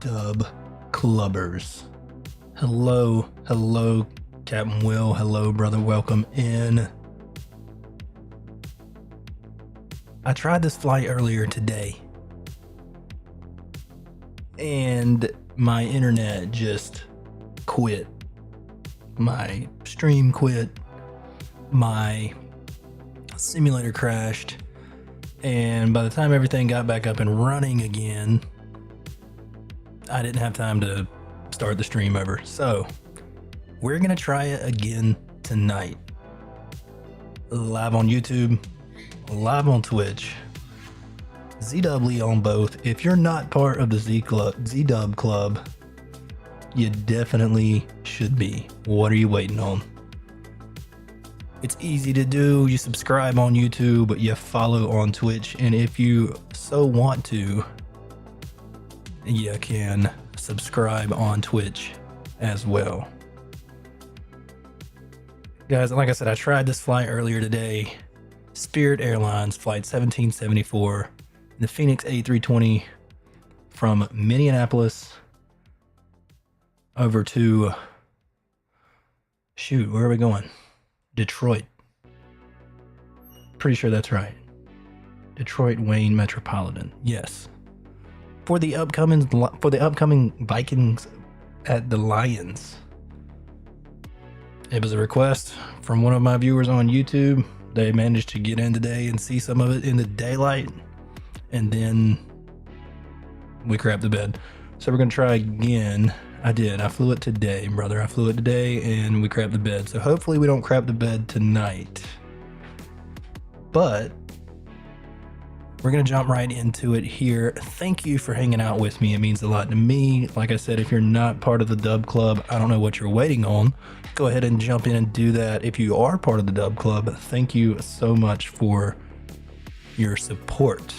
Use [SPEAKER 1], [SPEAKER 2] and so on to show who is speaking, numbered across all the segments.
[SPEAKER 1] Dub Clubbers. Hello, Captain Will. Hello, brother. Welcome in. I tried this flight earlier today, and my internet just quit. My stream quit. My simulator crashed. And by the time everything got back up and running again, I didn't have time to start the stream over. So we're going to try it again tonight. Live on YouTube, live on Twitch, ZW on both. If you're not part of the Z-Dub Club, you definitely should be. What are you waiting on? It's easy to do. You subscribe on YouTube, but you follow on Twitch. And if you so want to, you can subscribe on Twitch as well. Guys, like I said, I tried this flight earlier today. Spirit Airlines Flight 1774, the Fenix A320 from Minneapolis over to, shoot, where are we going? Detroit. Pretty sure that's right. Detroit Wayne Metropolitan. Yes. For the upcoming Vikings at the Lions. It was a request from one of my viewers on YouTube. They managed to get in today and see some of it in the daylight, and then we crapped the bed. So we're gonna try again. I did. I flew it today, brother. I flew it today and we crapped the bed. So hopefully we don't crap the bed tonight. But we're going to jump right into it here. Thank you for hanging out with me. It means a lot to me. Like I said, if you're not part of the Dub Club, I don't know what you're waiting on. Go ahead and jump in and do that. If you are part of the Dub Club, thank you so much for your support.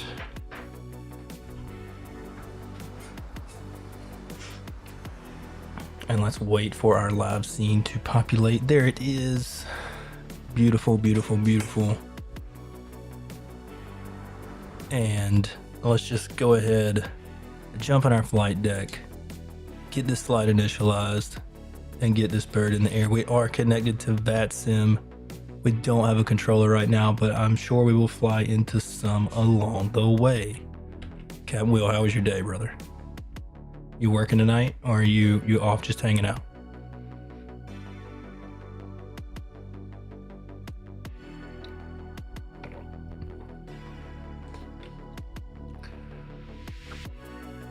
[SPEAKER 1] And let's wait for our live scene to populate. There it is. Beautiful, beautiful, beautiful. And let's just go ahead, jump on our flight deck, get this flight initialized, and get this bird in the air. We are connected to VATSIM. We don't have a controller right now, but I'm sure we will fly into some along the way. Captain Will, how was your day, brother? You working tonight, or are you off just hanging out?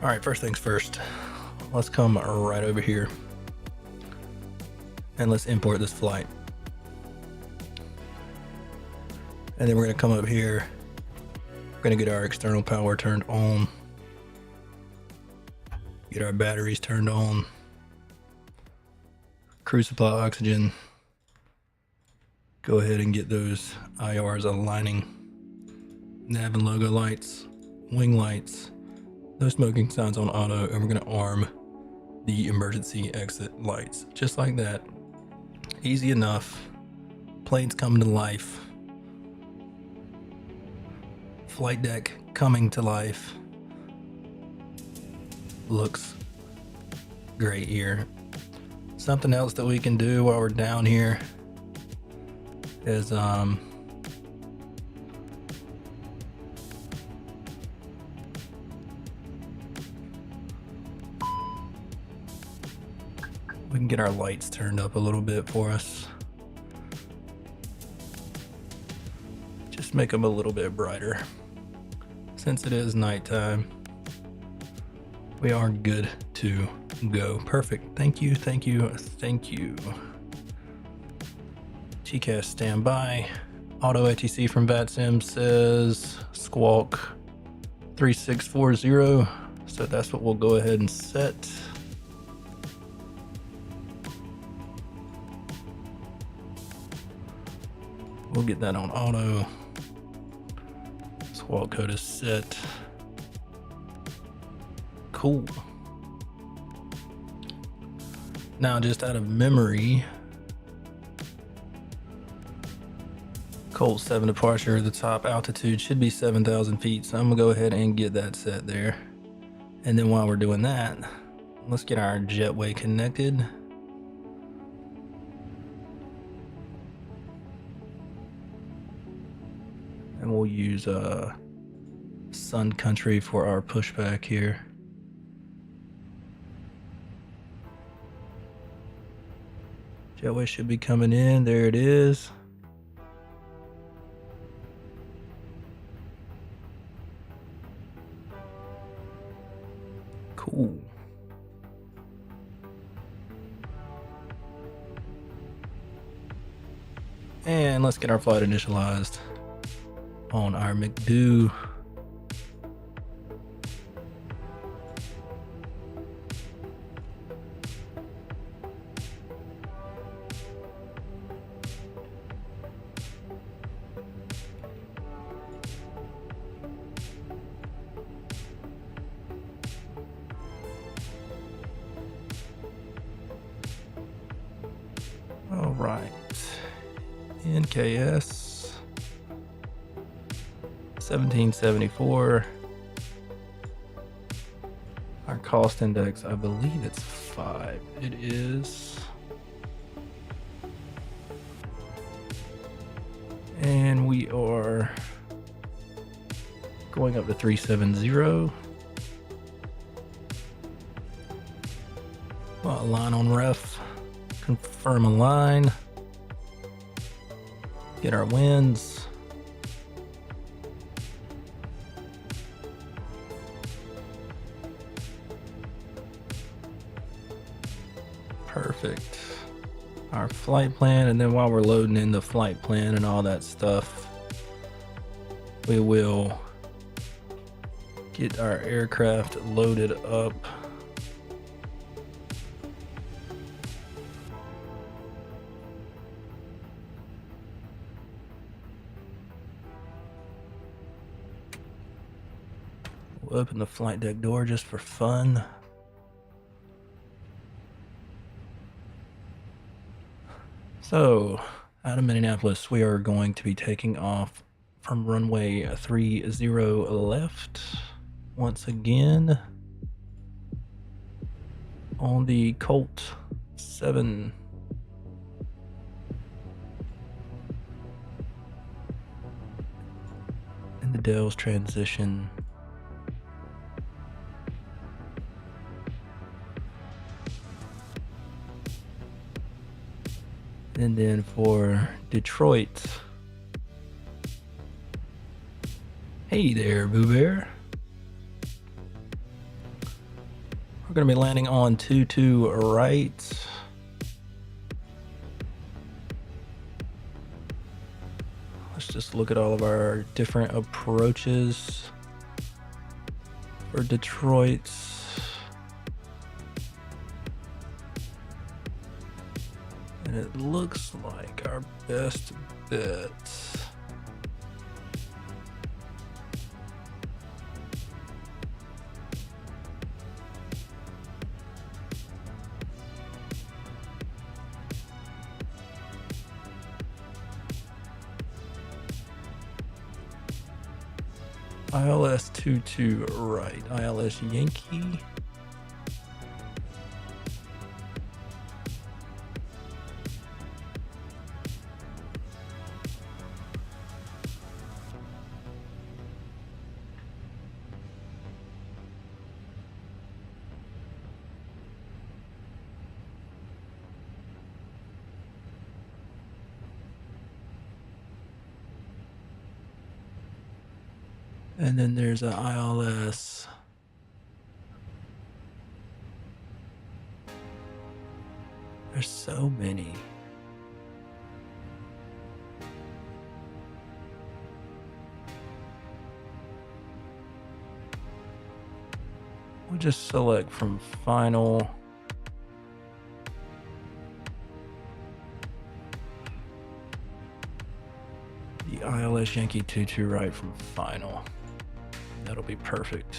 [SPEAKER 1] All right, first things first. Let's come right over here and let's import this flight. And then we're gonna come up here. We're gonna get our external power turned on. Get our batteries turned on. Crew supply oxygen. Go ahead and get those IRs aligning. Nav and logo lights, wing lights, no smoking signs on auto, and we're gonna arm the emergency exit lights. Just like that. Easy enough. Planes coming to life. Flight deck coming to life. Looks great here. Something else that we can do while we're down here is we can get our lights turned up a little bit for us. Just make them a little bit brighter. Since it is nighttime, we are good to go. Perfect. Thank you, thank you, thank you. TCAS standby. Auto ATC from VATSIM says squawk 3640. So that's what we'll go ahead and set. We'll get that on auto. Squawk code is set. Cool. Now, just out of memory, Colt 7 departure, the top altitude should be 7,000 feet. So I'm gonna go ahead and get that set there. And then while we're doing that, let's get our jetway connected. And we'll use Sun Country for our pushback here. Jetway should be coming in. There it is. Cool. And let's get our flight initialized on our McDo. All right, NKS 1774. Our cost index, I believe it's 5. It is. And we are going up to 370. Well, a line on ref. Confirm a line. Get our winds. Perfect. Our flight plan, and then while we're loading in the flight plan and all that stuff, we will get our aircraft loaded up. We'll open the flight deck door just for fun. So, out of Minneapolis, we are going to be taking off from runway 30 left once again on the Colt 7. In the Dell's transition. And then for Detroit. Hey there, Boo Bear. We're going to be landing on 22 right. Let's just look at all of our different approaches for Detroit. And it looks like our best bet ILS 22 right, ILS Yankee. And then there's a ILS. There's so many. We'll just select from final. The ILS Yankee 22 right from final. That'll be perfect.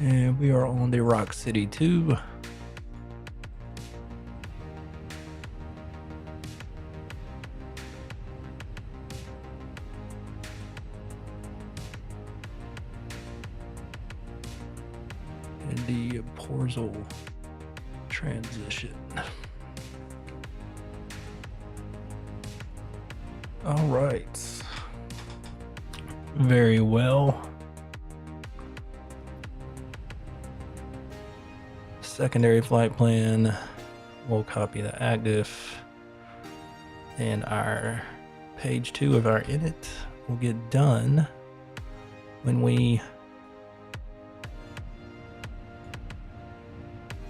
[SPEAKER 1] And we are on the Rock City 2. the Porzol transition. All right. Very well. Secondary flight plan. We'll copy the active. And our page 2 of our init will get done when we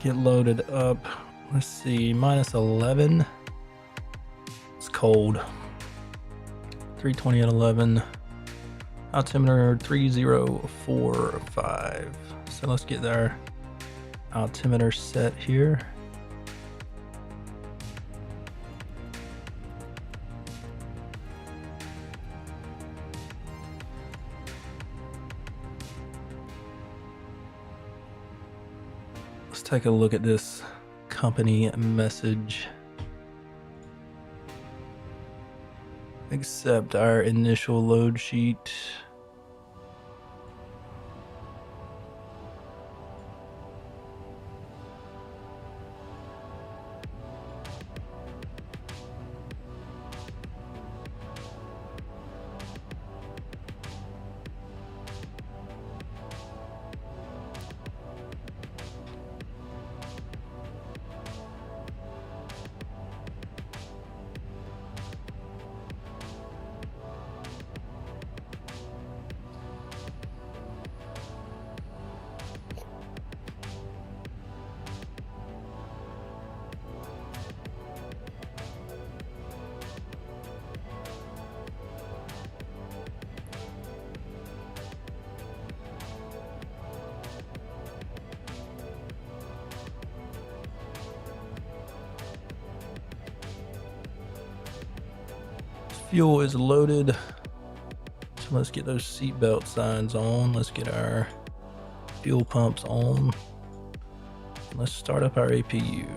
[SPEAKER 1] get loaded up. Let's see, -11. It's cold. 320 at 11. Altimeter 3045. So let's get our altimeter set here. Let's take a look at this company message. Accept our initial load sheet. Fuel is loaded. So let's get those seatbelt signs on. Let's get our fuel pumps on. Let's start up our APU.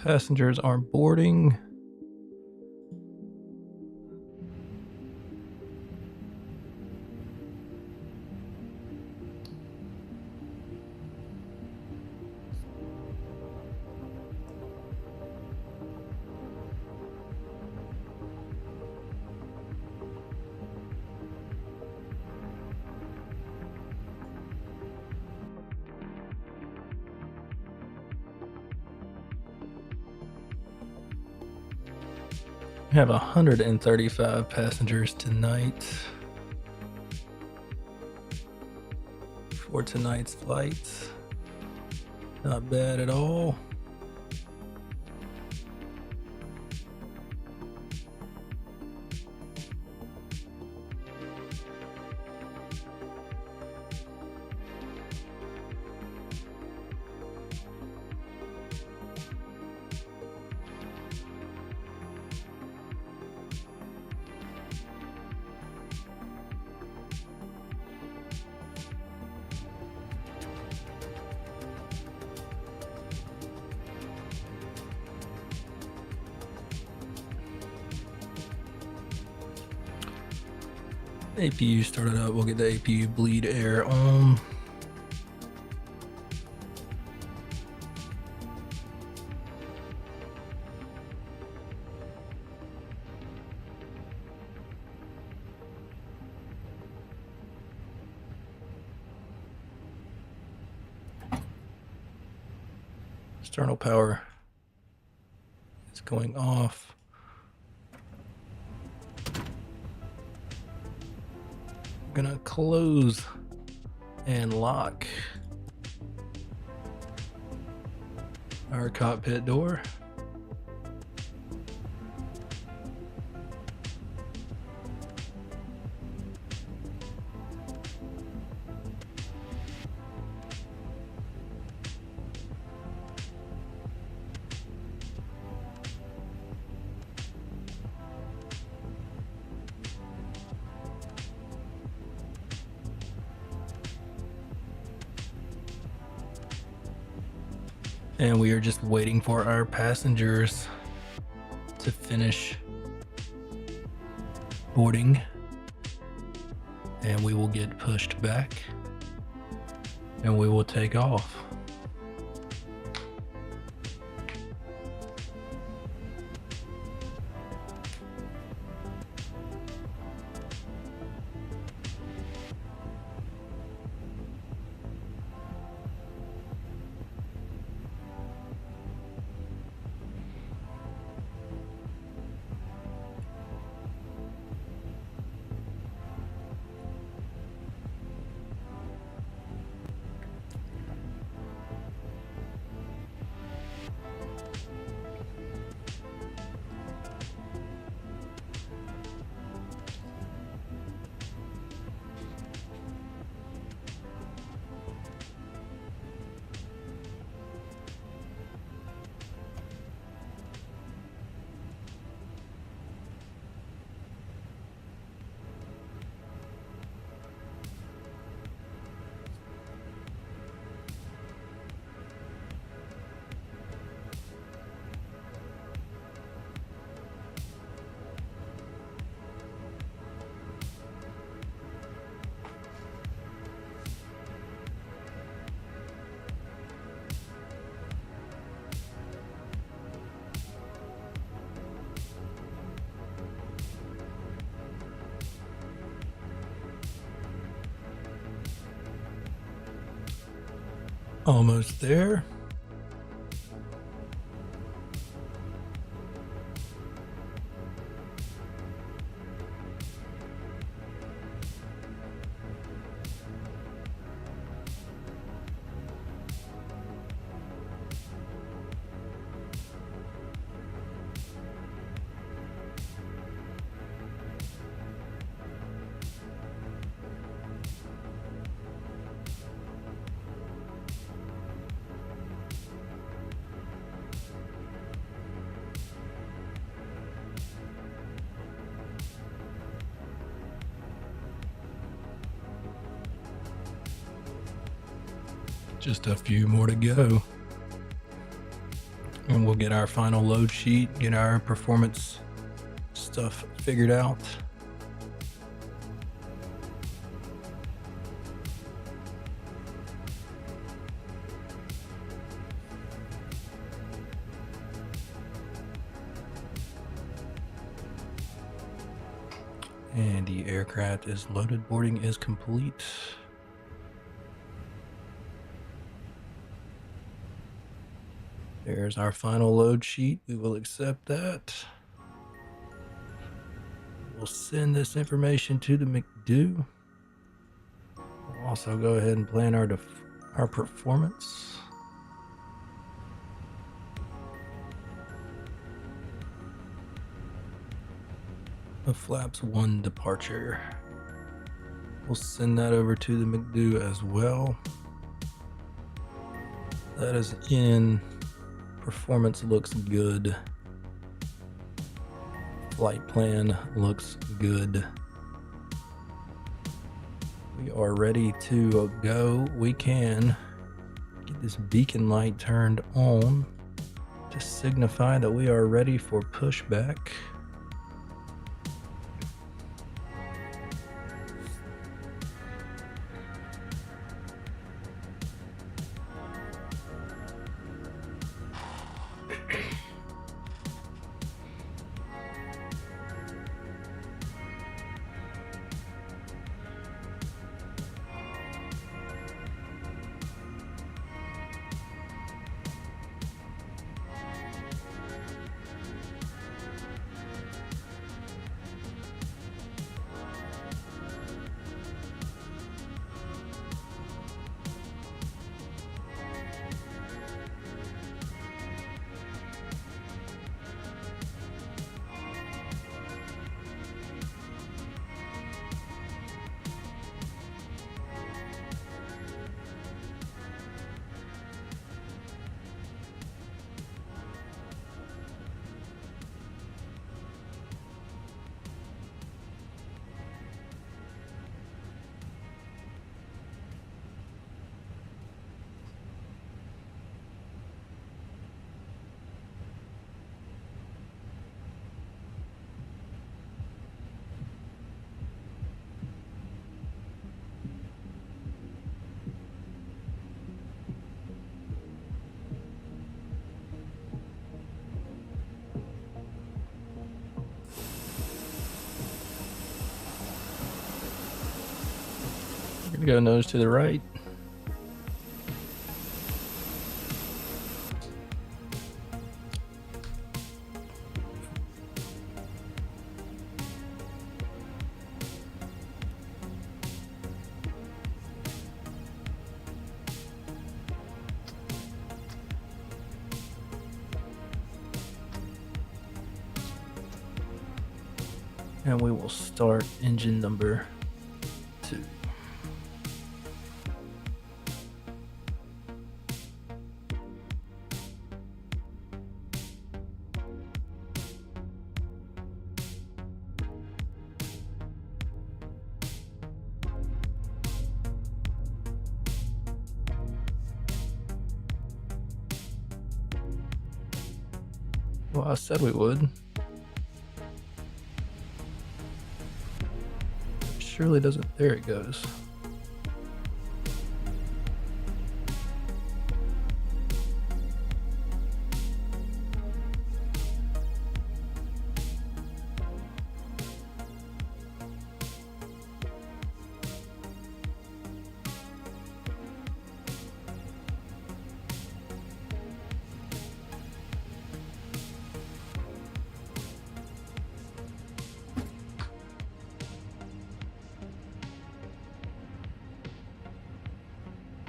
[SPEAKER 1] Passengers are boarding. We have 135 passengers tonight for tonight's flight. Not bad at all. APU started up. We'll get the APU bleed air on. External power is going off. Gonna close and lock our cockpit door. And we are just waiting for our passengers to finish boarding, and we will get pushed back and we will take off. Almost there. Just a few more to go. And we'll get our final load sheet, get our performance stuff figured out. And the aircraft is loaded. Boarding is complete. There's our final load sheet. We will accept that. We'll send this information to the McDo. We'll also go ahead and plan our performance. The flaps 1 departure. We'll send that over to the McDo as well. That is in. Performance looks good. Flight plan looks good. We are ready to go. We can get this beacon light turned on to signify that we are ready for pushback. Go nose to the right. And we will start engine number 2. Well, I said we would. Surely doesn't. There it goes.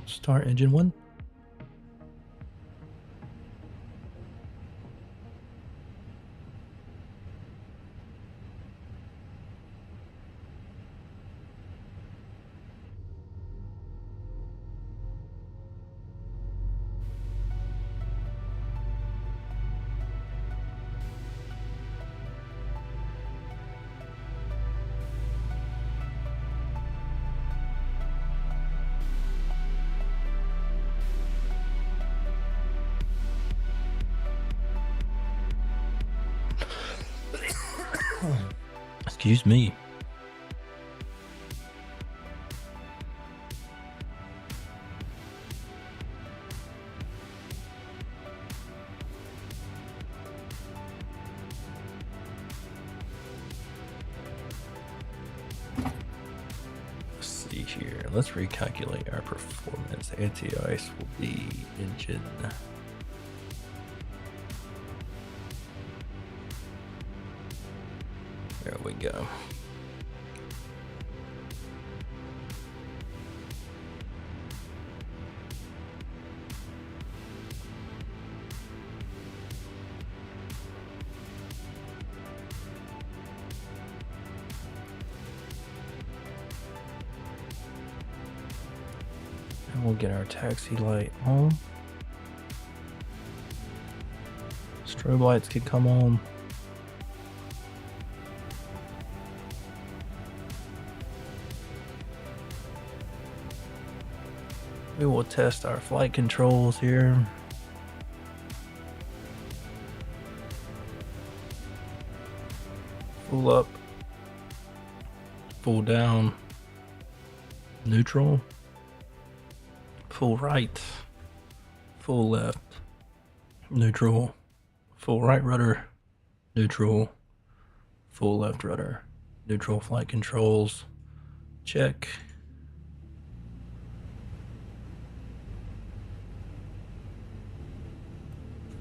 [SPEAKER 1] Start engine 1. Excuse me. Let's see here. Let's recalculate our performance. Anti-ice will be engine. There we go. And we'll get our taxi light on. Strobe lights can come on. We will test our flight controls here. Full up, full down, neutral, full right, full left, neutral, full right rudder, neutral, full left rudder, neutral flight controls, check.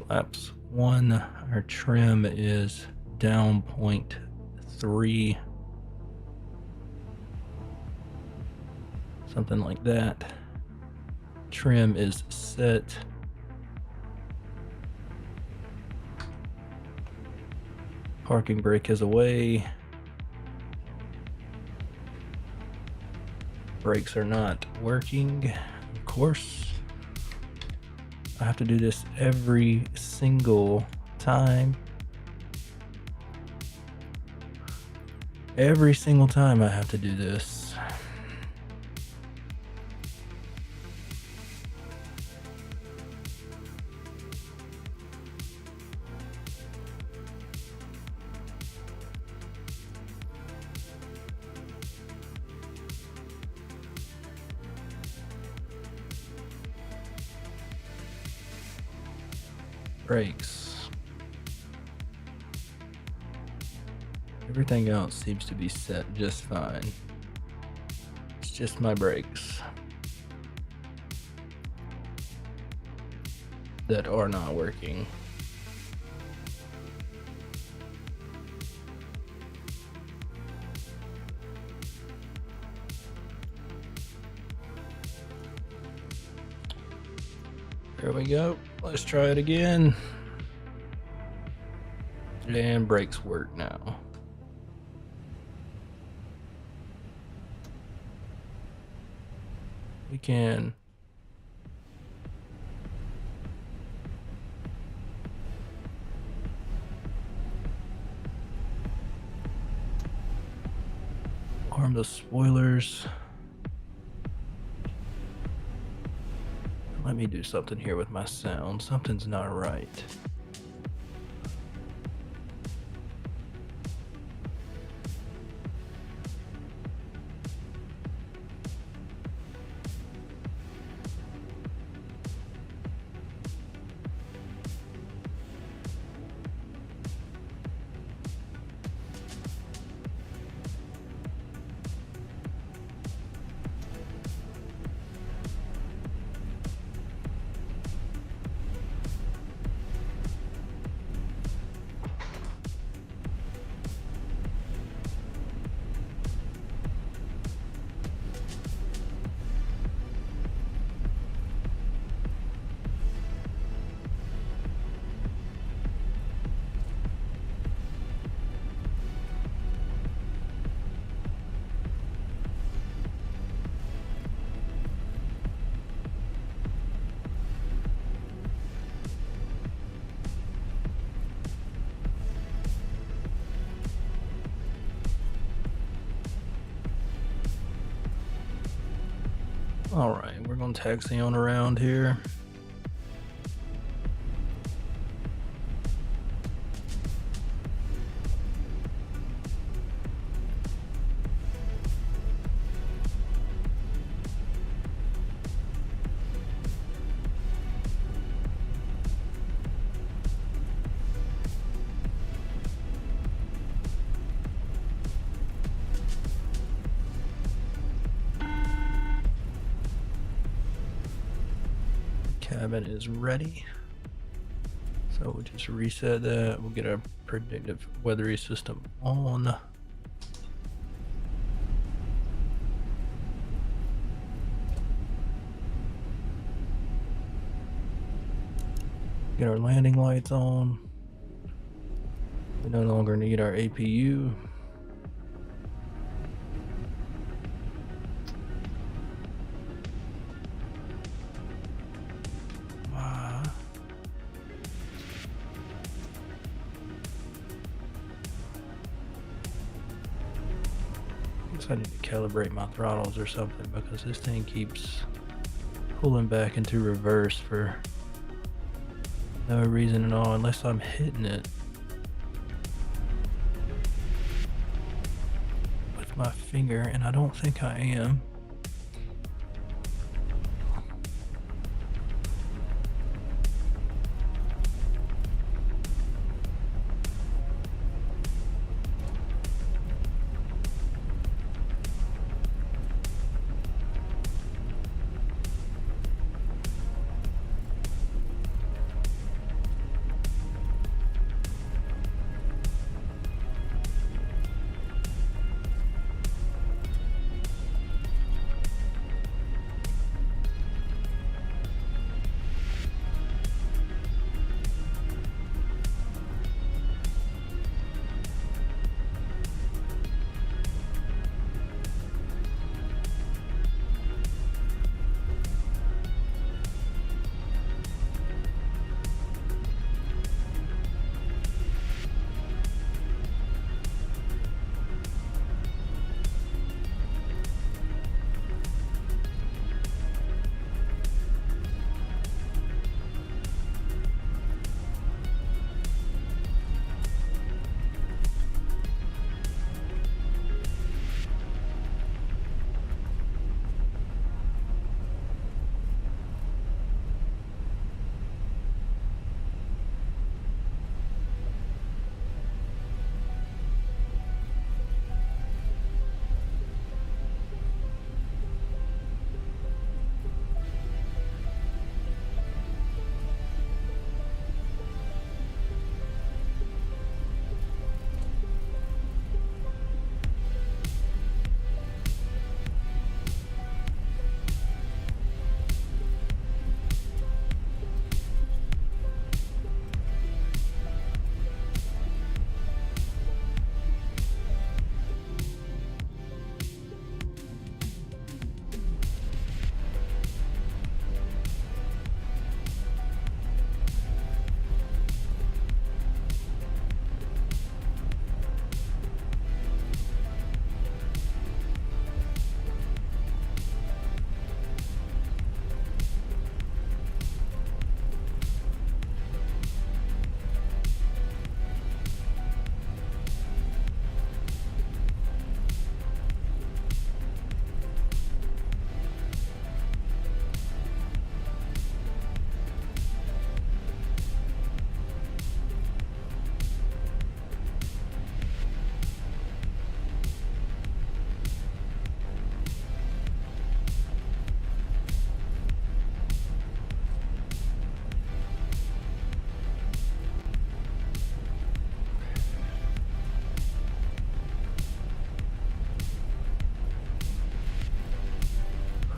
[SPEAKER 1] Flaps 1, our trim is down 0.3, something like that. Trim is set. Parking brake is away. Brakes are not working, of course. I have to do this every single time. Every single time I have to do this. Brakes. Everything else seems to be set just fine. It's just my brakes that are not working. There we go. Let's try it again. And brakes work now. We can arm the spoilers. Let me do something here with my sound. Something's not right. All right, we're going to taxi on around here. cabin is ready. So we'll just reset that. We'll get our predictive weathery system on. Get our landing lights on. We no longer need our APU. I need to calibrate my throttles or something because this thing keeps pulling back into reverse for no reason at all unless I'm hitting it with my finger, and I don't think I am.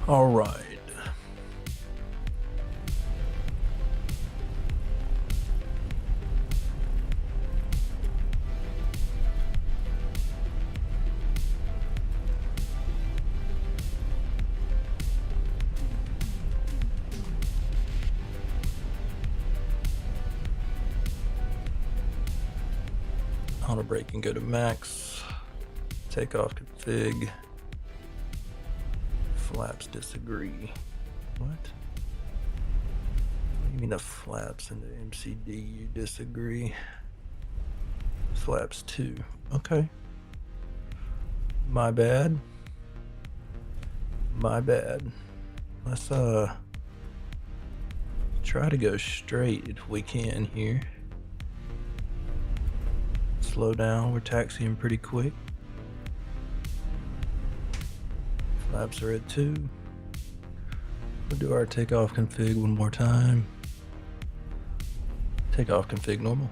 [SPEAKER 1] All right. Auto brake and go to max. Takeoff config. Flaps disagree. What? What do you mean the flaps in the MCD you disagree? Flaps 2. Okay. My bad. My bad. Let's try to go straight if we can here. Slow down, we're taxiing pretty quick. Flaps are at 2. We'll do our takeoff config one more time. Takeoff config normal.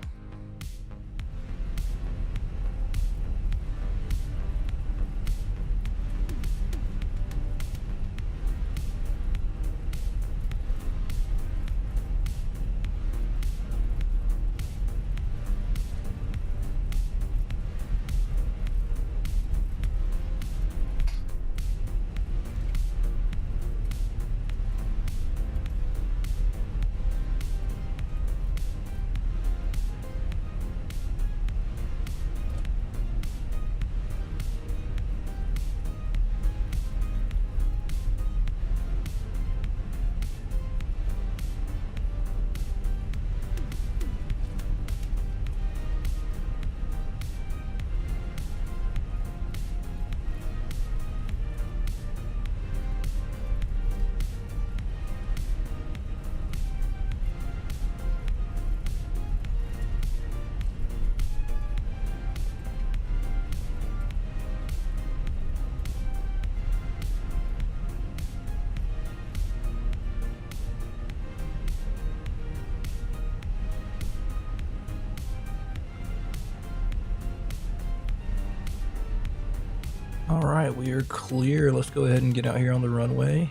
[SPEAKER 1] All right, we are clear. Let's go ahead and get out here on the runway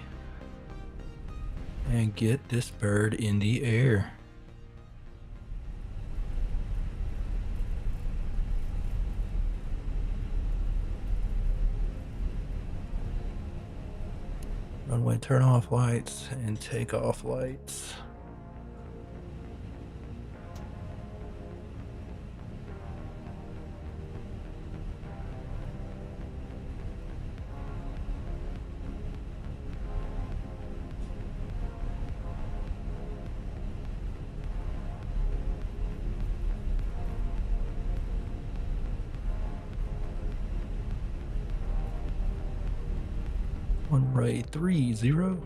[SPEAKER 1] and get this bird in the air. Runway turn off lights and take off lights. Runway 30.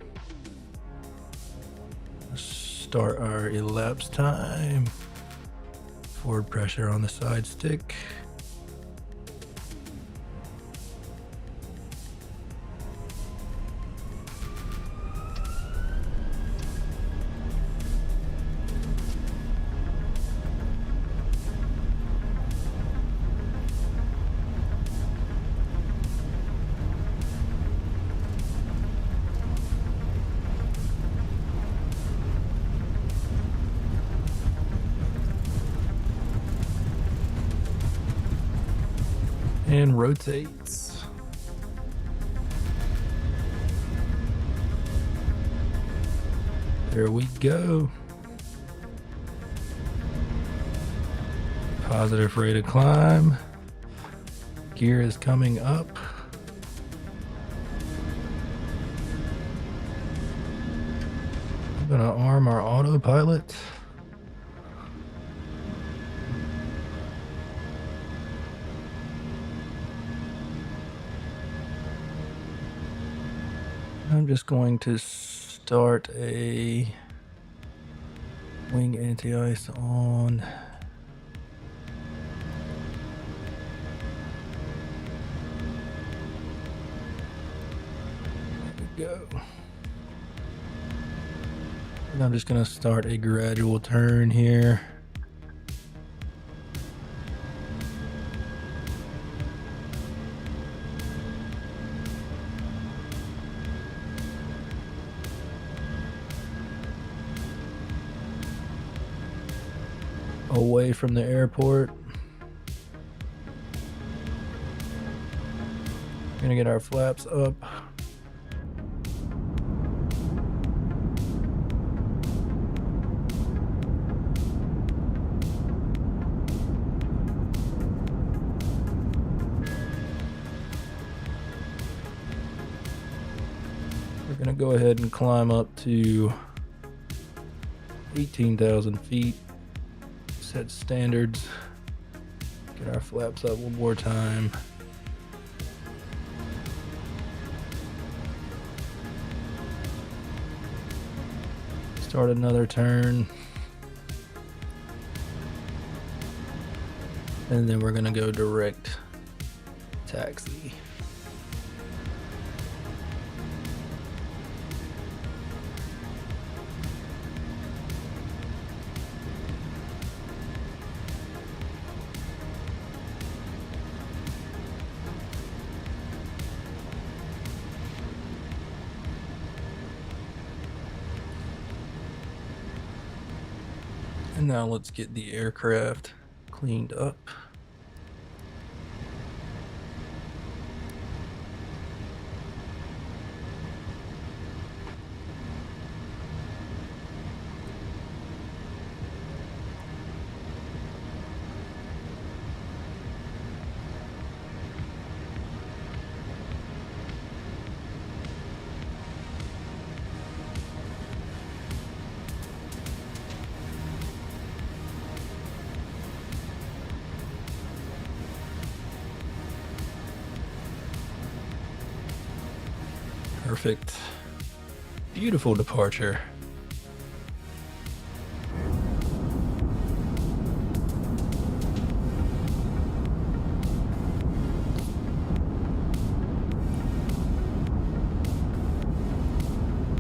[SPEAKER 1] Let's start our elapsed time. Forward pressure on the side stick. And rotates. There we go. Positive rate of climb. Gear is coming up. I'm gonna arm our autopilot. I'm just going to start a wing anti-ice on. There we go. And I'm just going to start a gradual turn here. Away from the airport. Gonna get our flaps up. We're gonna go ahead and climb up to 18,000 feet. Set standards. Get our flaps up one more time. Start another turn. And then we're gonna go direct taxi. And now let's get the aircraft cleaned up. Perfect. Beautiful departure.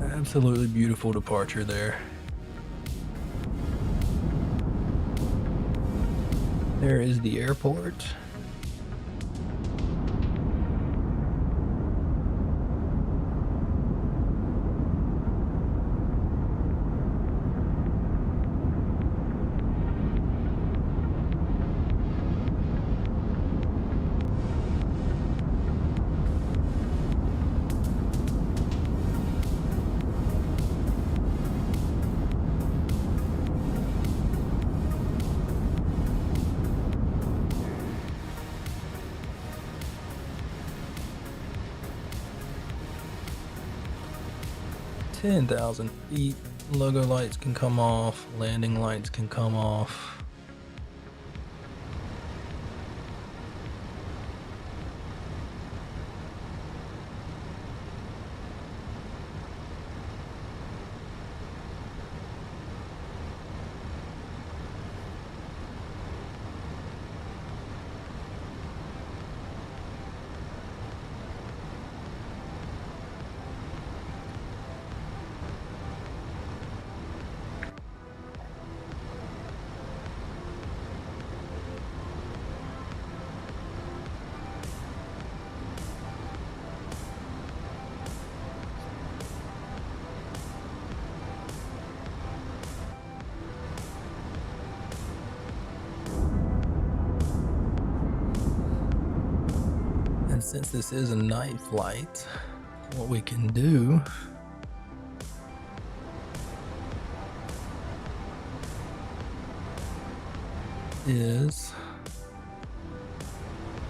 [SPEAKER 1] Absolutely beautiful departure there. There is the airport. Ten 10,000 feet. Logo lights can come off. Landing lights can come off. And since this is a night flight, what we can do is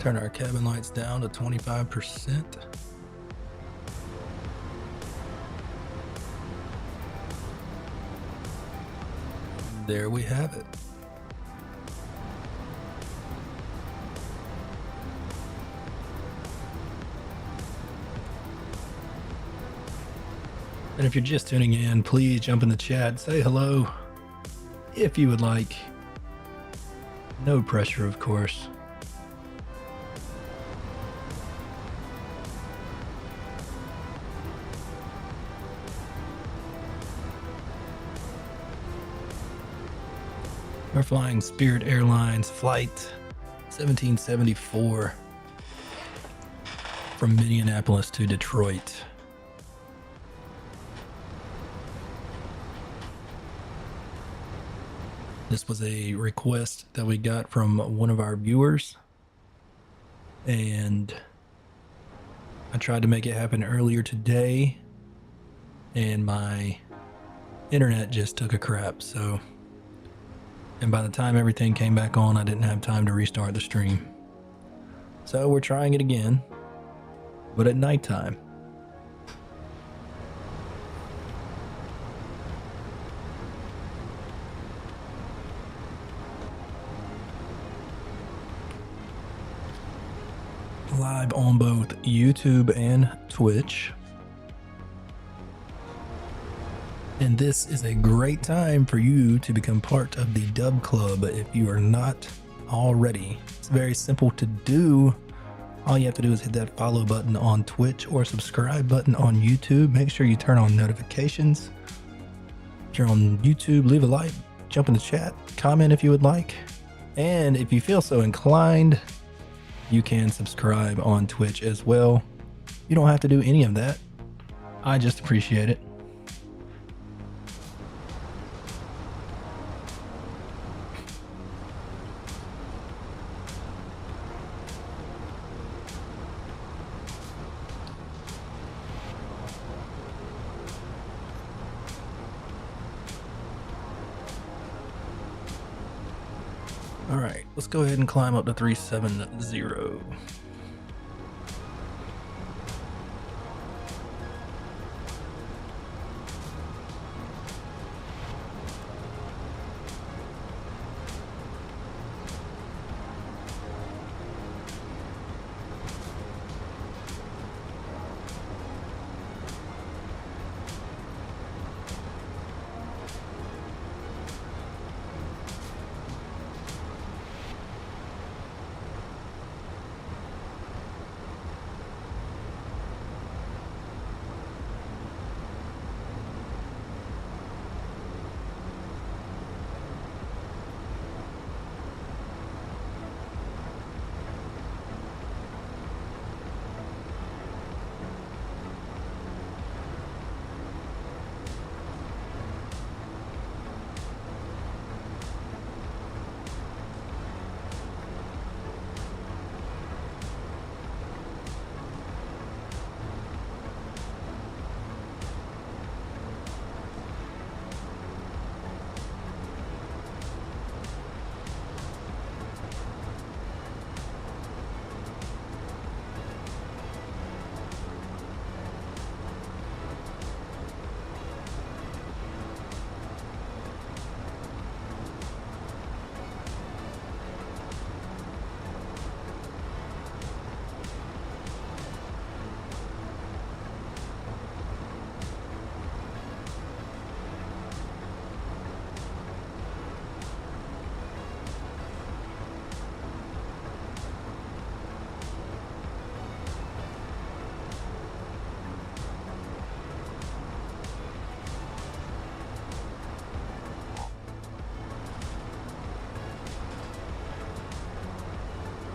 [SPEAKER 1] turn our cabin lights down to 25%. There we have it. And if you're just tuning in, please jump in the chat, say hello if you would like. No pressure, of course. We're flying Spirit Airlines Flight 1774 from Minneapolis to Detroit. This was a request that we got from one of our viewers, and I tried to make it happen earlier today, and my internet just took a crap, and by the time everything came back on, I didn't have time to restart the stream. So we're trying it again, but at nighttime. Live on both YouTube and Twitch. And this is a great time for you to become part of the Dub Club if you are not already. It's very simple to do. All you have to do is hit that follow button on Twitch or subscribe button on YouTube. Make sure you turn on notifications. If you're on YouTube, leave a like, jump in the chat, comment if you would like. And if you feel so inclined, you can subscribe on Twitch as well. You don't have to do any of that. I just appreciate it. All right, let's go ahead and climb up to 370.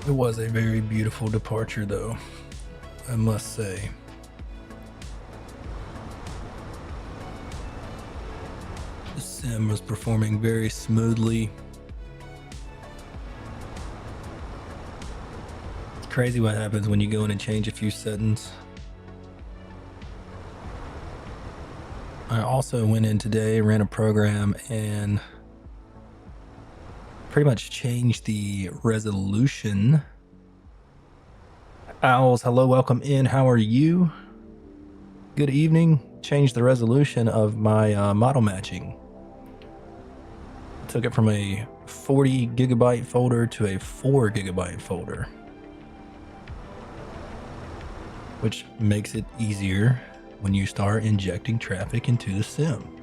[SPEAKER 1] It was a very beautiful departure, though, I must say. The sim was performing very smoothly. It's crazy what happens when you go in and change a few settings. I also went in today, ran a program, and pretty much changed the resolution. Owls, hello, welcome in. How are you? Good evening. Changed the resolution of my model matching. Took it from a 40 gigabyte folder to a 4 gigabyte folder, which makes it easier when you start injecting traffic into the sim.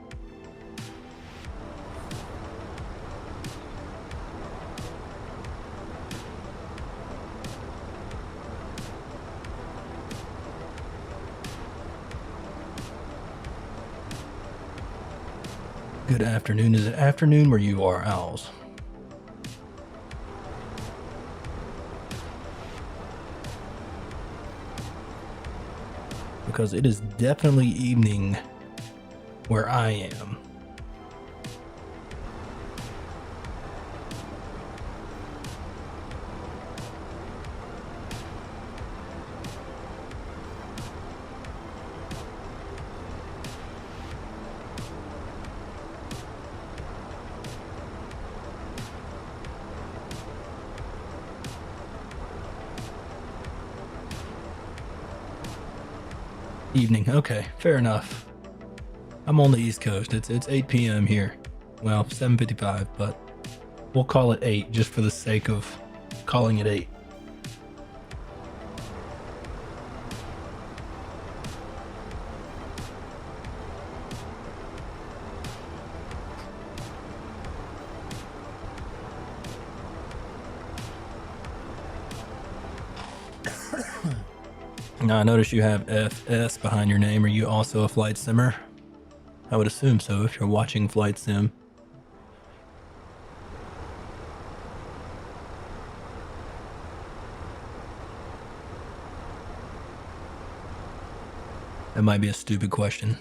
[SPEAKER 1] Good afternoon. Is it afternoon where you are, Owls? Because it is definitely evening where I am. Evening. Okay, fair enough. I'm on the East Coast. It's 8 p.m. here. Well, 7:55, but we'll call it 8 just for the sake of calling it 8. Now, I notice you have FS behind your name. Are you also a flight simmer? I would assume so if you're watching Flight Sim. That might be a stupid question.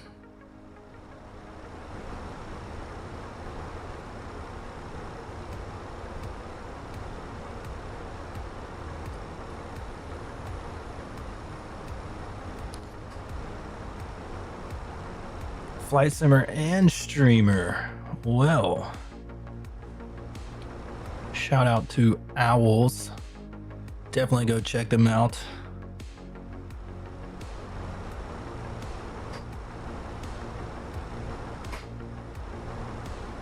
[SPEAKER 1] Flight simmer and streamer. Well, Shout out to Owls. Definitely go check them out.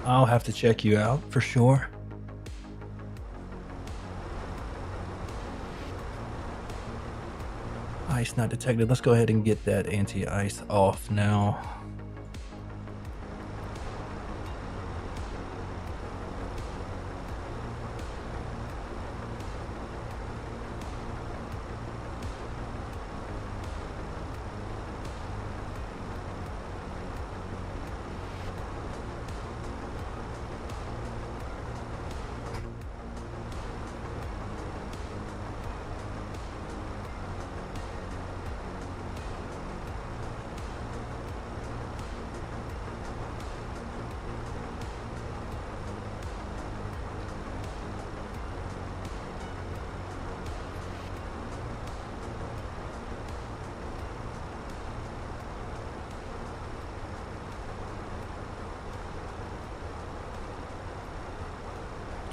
[SPEAKER 1] I'll have to check you out for sure. Ice not detected. Let's go ahead and get that anti-ice off now.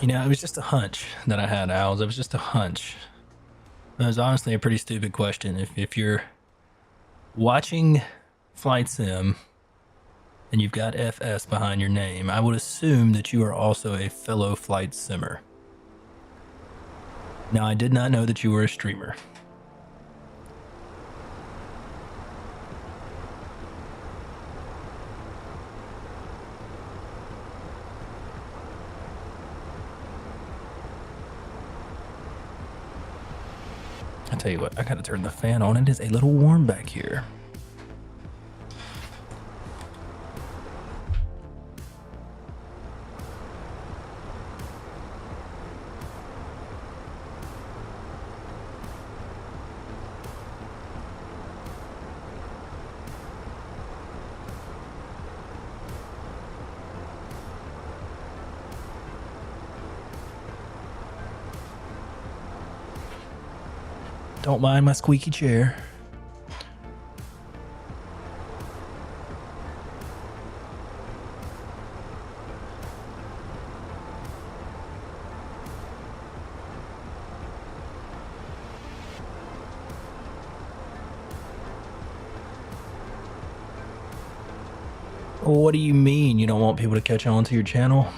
[SPEAKER 1] You know, it was just a hunch that I had, Owls. It was just a hunch. It was honestly a pretty stupid question. If you're watching Flight Sim and you've got FS behind your name, I would assume that you are also a fellow flight simmer. Now, I did not know that you were a streamer. I tell you what, I gotta turn the fan on. It is a little warm back here. Don't mind my squeaky chair. What do you mean you don't want people to catch on to your channel?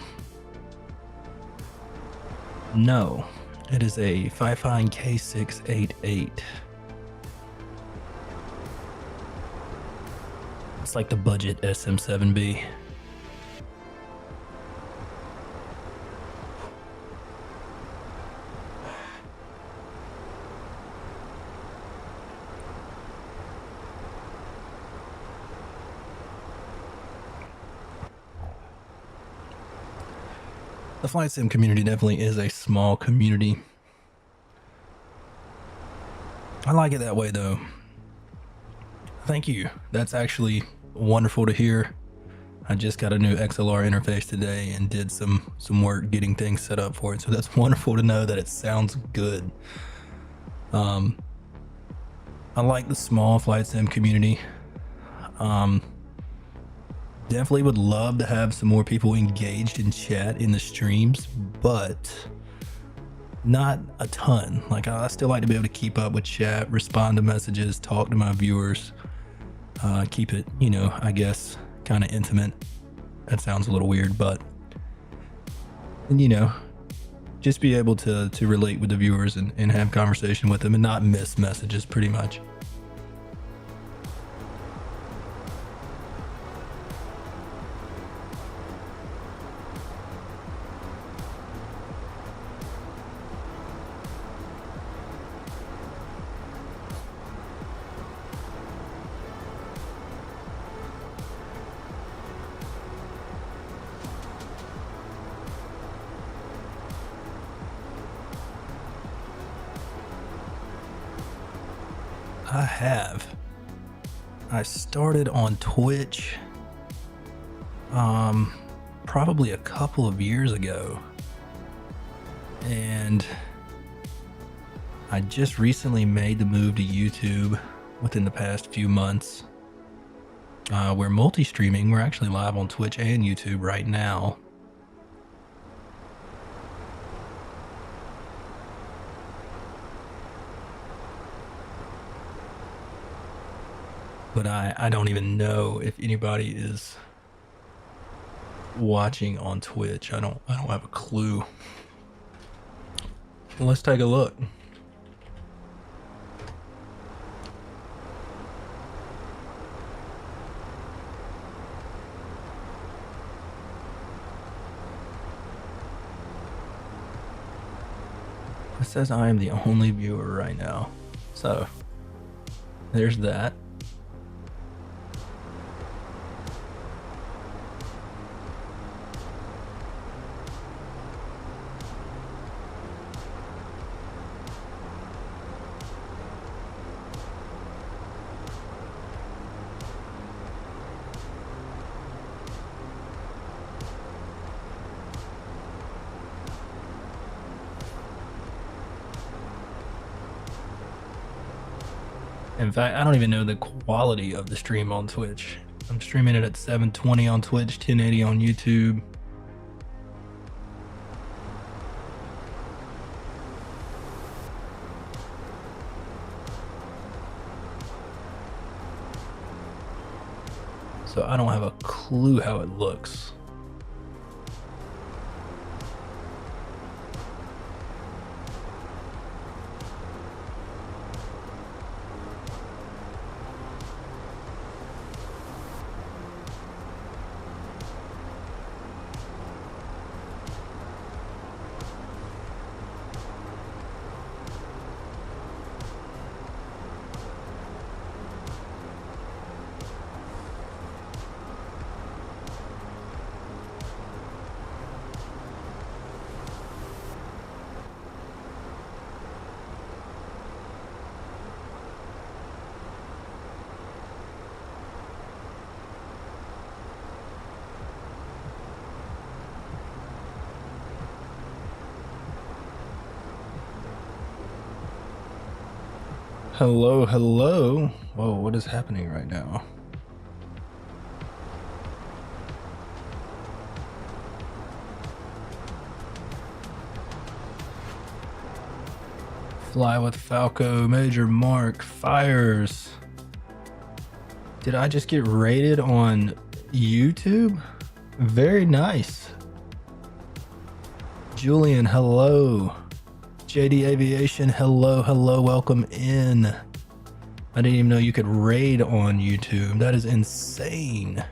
[SPEAKER 1] No. It is a Fifine K688. It's like the budget SM7B. The flight sim community definitely is a small community. I like it that way though. Thank you. That's actually wonderful to hear. I just got a new XLR interface today and did some work getting things set up for it. So that's wonderful to know that it sounds good. I like the small flight sim community. Definitely would love to have some more people engaged in chat in the streams, but not a ton. Like, I still like to be able to keep up with chat, respond to messages, talk to my viewers, keep it, you know, I guess kind of intimate. That sounds a little weird, but, and, you know, just be able to relate with the viewers and have conversation with them and not miss messages pretty much. I have. I started on Twitch probably a couple of years ago, and I just recently made the move to YouTube within the past few months. We're multi-streaming. We're actually live on Twitch and YouTube right now. but I don't even know if anybody is watching on Twitch. I don't have a clue. Let's take a look. It says I am the only viewer right now. So there's that. In fact, I don't even know the quality of the stream on Twitch. I'm streaming it at 720 on Twitch, 1080 on YouTube. So I don't have a clue how it looks. Hello, hello. Whoa, what is happening right now? Fly with Falco, Major Mark, fires. Did I just get rated on YouTube? Very nice. Julian, hello. JD Aviation, hello, hello, welcome in. I didn't even know you could raid on YouTube. That is insane.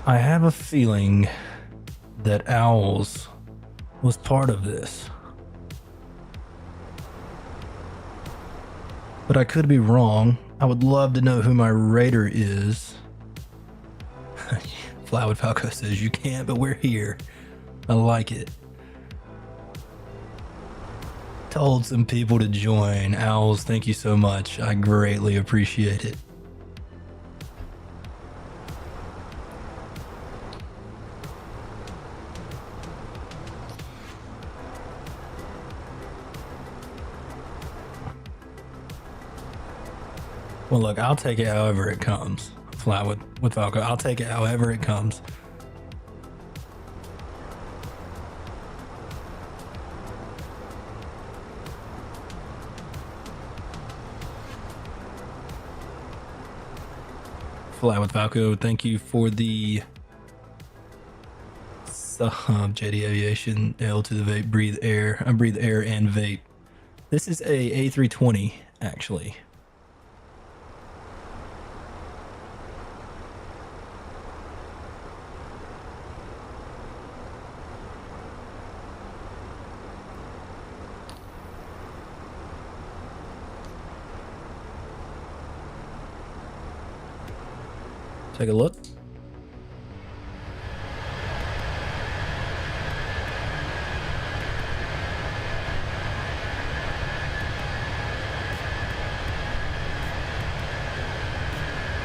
[SPEAKER 1] I have a feeling that Owls was part of this, but I could be wrong. I would love to know who my raider is. Flywood Falco says you can't, but we're here. I like it. Told some people to join. Owls, thank you so much. I greatly appreciate it. Well, look, I'll take it however it comes. Fly with Falco. I'll take it however it comes. Fly with Falco, thank you for the sub. JD Aviation, L to the vape, breathe air. I breathe air and vape. This is a A320, actually. Take a look.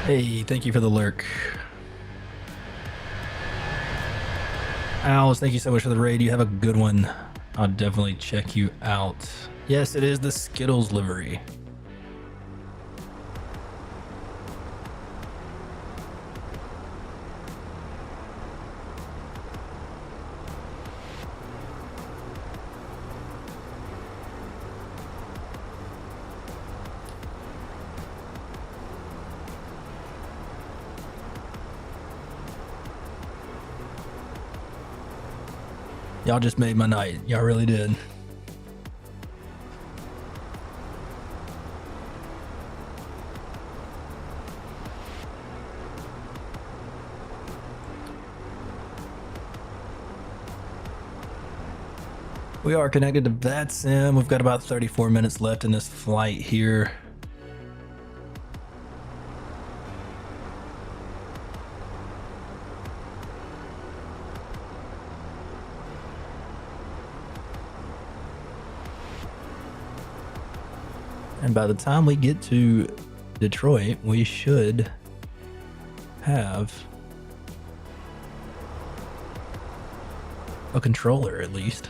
[SPEAKER 1] Hey, thank you for the lurk. Owls, thank you so much for the raid. You have a good one. I'll definitely check you out. Yes, it is the Skittles livery. Y'all just made my night. Y'all really did. We are connected to VATSIM. We've got about 34 minutes left in this flight here. And by the time we get to Detroit, we should have a controller at least.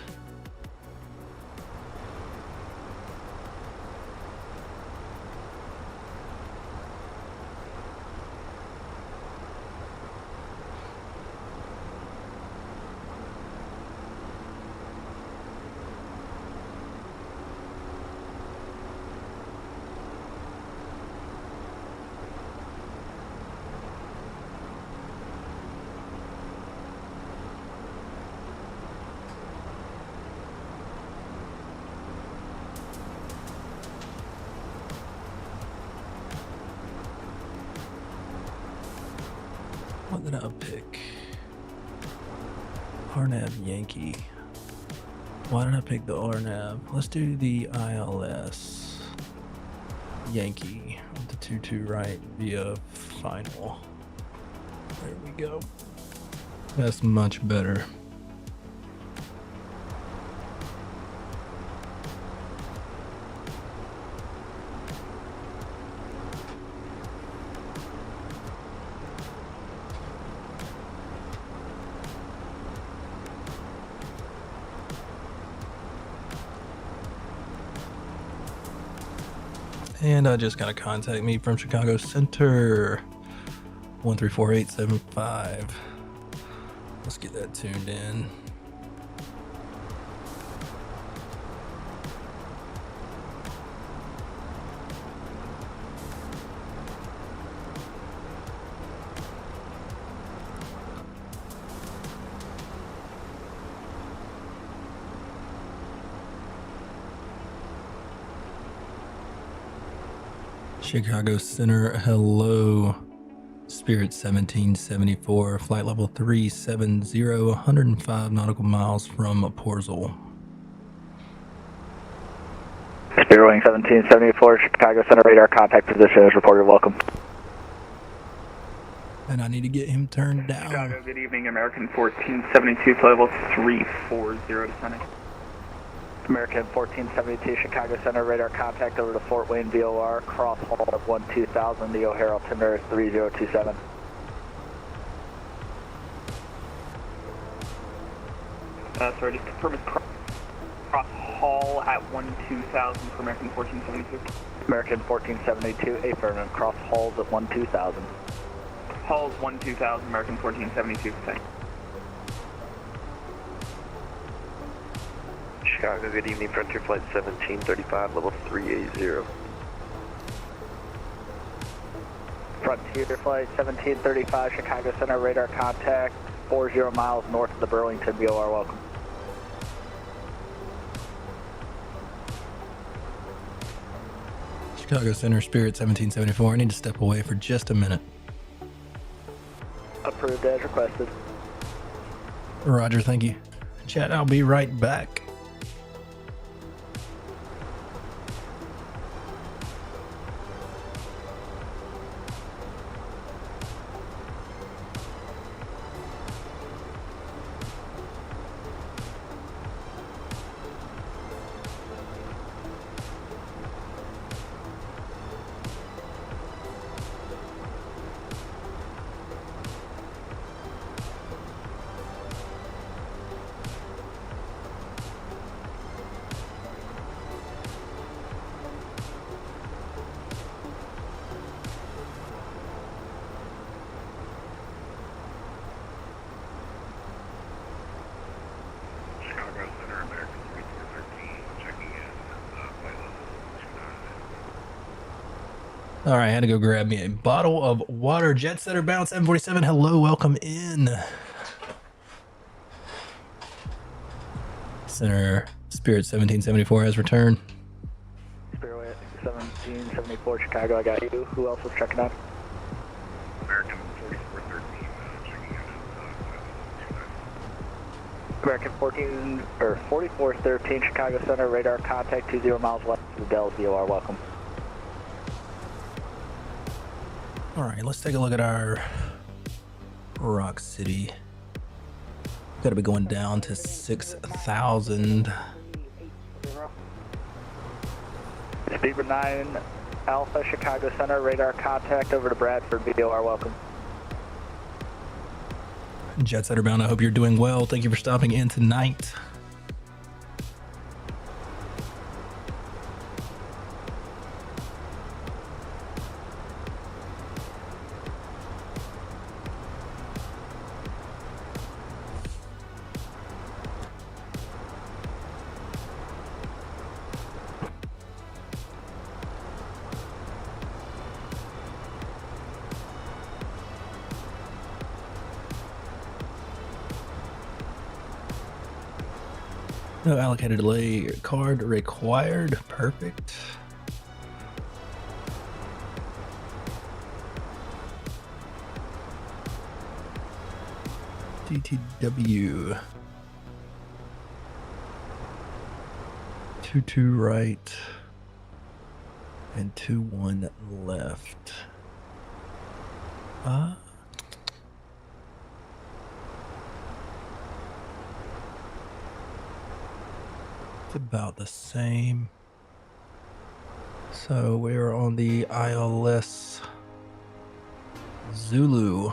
[SPEAKER 1] What did I pick? RNAV Yankee. Why did I pick the RNAV? Let's do the ILS Yankee with the 22 right via final. There we go. That's much better. And just got a contact me from Chicago Center, 134875. Let's get that tuned in. Chicago Center, hello. Spirit 1774, flight level 370, 105 nautical miles from Porzel.
[SPEAKER 2] Spirit Wing 1774, Chicago Center, radar contact position is reported, welcome.
[SPEAKER 1] And I need to get him turned down.
[SPEAKER 3] Chicago, good evening, American 1472, flight level 340 descending.
[SPEAKER 2] American 1472, Chicago Center, radar contact over to Fort Wayne VOR, cross haul of 12000, the O'Hare altimeter is 3027.
[SPEAKER 3] Sorry, just confirm it's cross haul at 12000 for American 1472.
[SPEAKER 2] American 1472, affirmative, cross halls at 12000.
[SPEAKER 3] Halls 12000, American 1472, thanks.
[SPEAKER 4] Chicago, good evening, Frontier Flight 1735, level 380.
[SPEAKER 2] Frontier Flight 1735, Chicago Center, radar contact, 40 miles north of the Burlington VOR, welcome.
[SPEAKER 1] Chicago Center, Spirit 1774. I need to step away for just a minute.
[SPEAKER 2] Approved as requested.
[SPEAKER 1] Roger, thank you. Chat, I'll be right back. All right, I had to go grab me a bottle of water. Jet Setter Bound 747, hello, welcome in. Center, Spirit 1774 has returned.
[SPEAKER 2] Spirit 1774 Chicago, I got you. Who else was checking out?
[SPEAKER 5] American 4413 checking in.
[SPEAKER 2] American 14 or 4413 Chicago Center, radar contact 20 miles west of the Dells VOR, welcome.
[SPEAKER 1] All right, let's take a look at our Rock City. Got to be going down to 6,000.
[SPEAKER 2] Beaver 9 Alpha Chicago Center, radar contact over to Bradford VOR, welcome.
[SPEAKER 1] Jets that are bound, I hope you're doing well. Thank you for stopping in tonight. No allocated delay card required. Perfect. DTW 22 right and 21 left. It's about the same. So we're on the ILS Zulu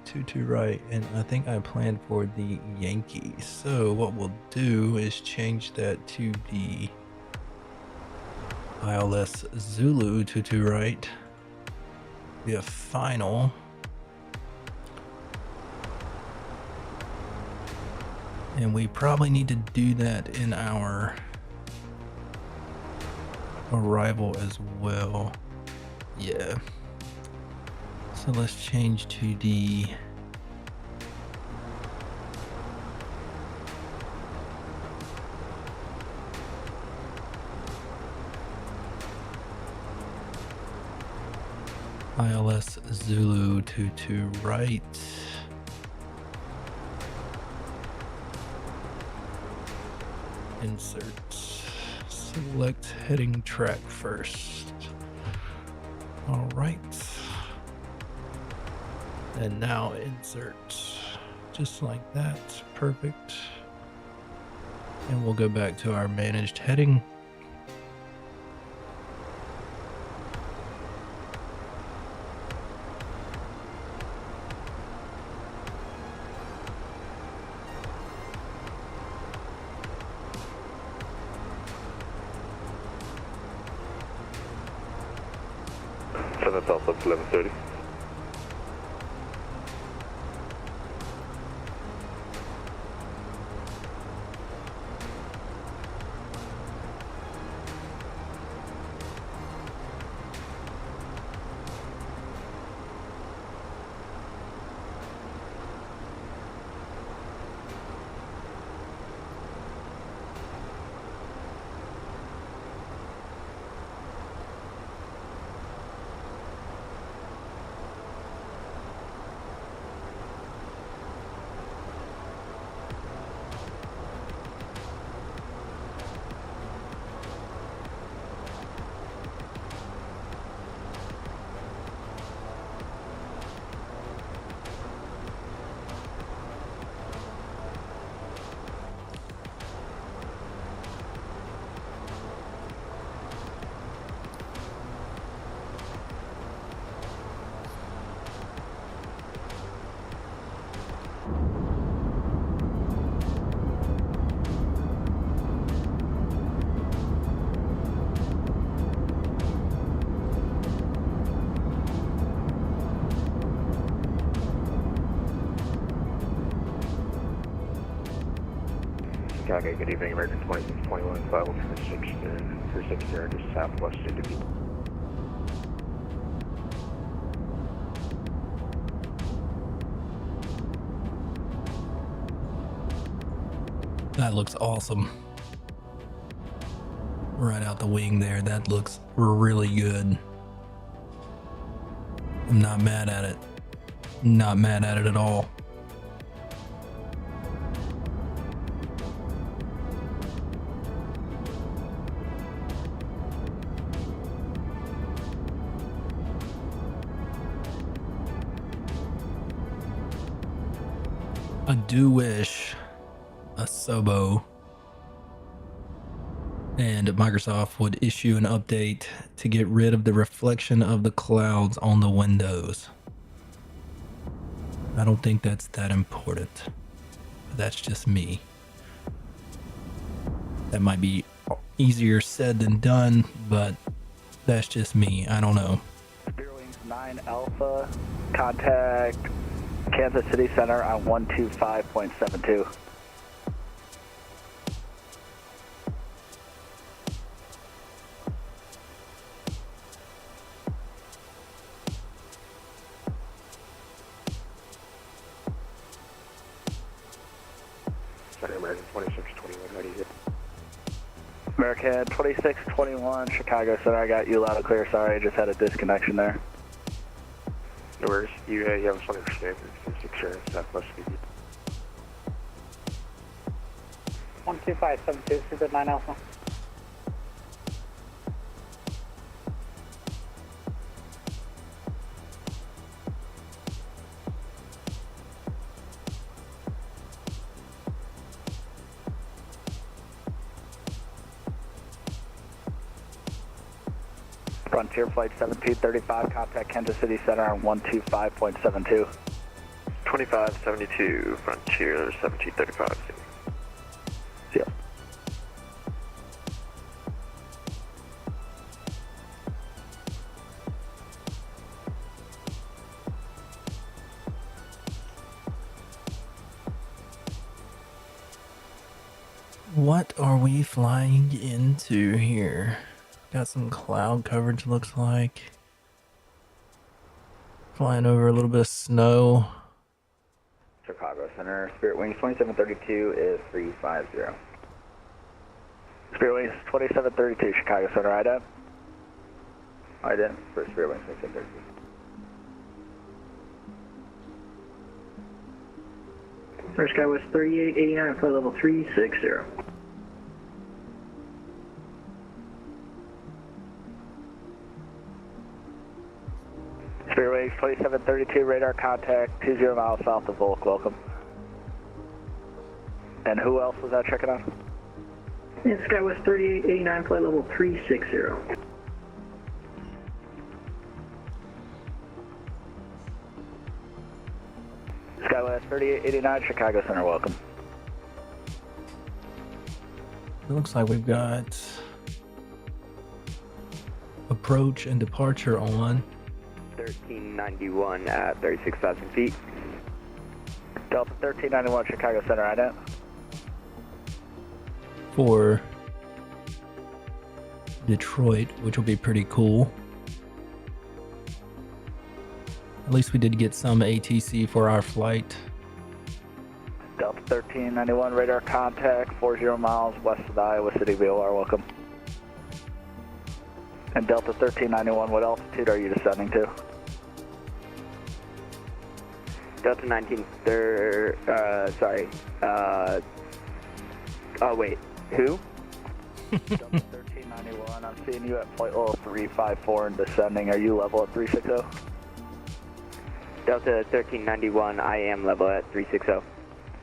[SPEAKER 1] 22 right, and I think I planned for the Yankees. So what we'll do is change that to the ILS Zulu 22 right. Be a final. And we probably need to do that in our arrival as well. Yeah. So let's change to the ILS Zulu 22 right. Insert. Select heading track first. All right. And now insert. Just like that. Perfect. And we'll go back to our managed heading.
[SPEAKER 4] That's Alpha 1130.
[SPEAKER 6] Chicago, good evening, American 2621, 5146, just southwest into B.
[SPEAKER 1] That looks awesome. right out the wing there. That looks really good. I'm not mad at it. Not mad at it at all. I do wish Asobo and Microsoft would issue an update to get rid of the reflection of the clouds on the windows. I don't think that's that important. But that's just me. That might be easier said than done, but that's just me. I don't know.
[SPEAKER 2] Spirit Wings 9 Alpha, contact Kansas City Center on 125.72.
[SPEAKER 6] Center American 2621, how do you hit?
[SPEAKER 2] American 2621, Chicago Center. I got you loud and clear. Sorry, I just had a disconnection there.
[SPEAKER 6] No worries. You have a funny standard. 6 Southwest speed.
[SPEAKER 7] 12572, Super 9 Alpha.
[SPEAKER 2] Frontier Flight 1735, contact Kansas City Center on 125.72.
[SPEAKER 4] 2572, Frontier 1735.
[SPEAKER 2] Yeah.
[SPEAKER 1] What are we flying into here? Got some cloud coverage, looks like. Flying over a little bit of snow.
[SPEAKER 2] Chicago Center, Spirit Wings 2732 is 350. Spirit Wings 2732, Chicago Center, IDEM. IDEM for Spirit Wings 2732.
[SPEAKER 7] First guy was 3889, flight level 360.
[SPEAKER 2] Spirit Wings 2732, radar contact 20 miles south of Volk, welcome. And who else was that checking on?
[SPEAKER 7] This guy was 3889, flight level 360.
[SPEAKER 2] Skywest 3889, Chicago Center, welcome.
[SPEAKER 1] It looks like we've got approach and departure on.
[SPEAKER 4] 1391 at 36,000 feet.
[SPEAKER 2] Delta 1391, Chicago Center, IDEM.
[SPEAKER 1] For Detroit, which will be pretty cool. At least we did get some ATC for our flight.
[SPEAKER 2] Delta 1391, radar contact 40 miles west of the Iowa City VOR, welcome. And Delta 1391, what altitude are you descending to?
[SPEAKER 4] Delta 19, sorry. Oh, wait. Who?
[SPEAKER 2] Delta 1391, I'm seeing you at flight level 354 and descending. Are you level at 360?
[SPEAKER 4] Delta 1391, I am level at 360.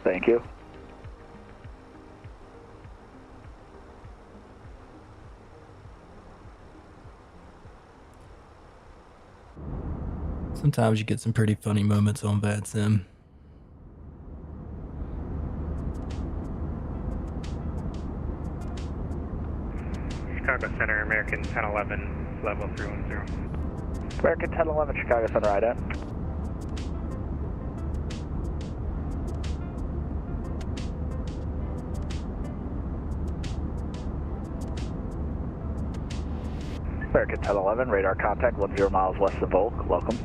[SPEAKER 2] Thank you.
[SPEAKER 1] Sometimes you get some pretty funny moments on VATSIM.
[SPEAKER 3] Chicago Center, American 1011, level 310.
[SPEAKER 2] American 1011, Chicago Center, IDEM. American 1011, radar contact 10 miles west of Volk, welcome.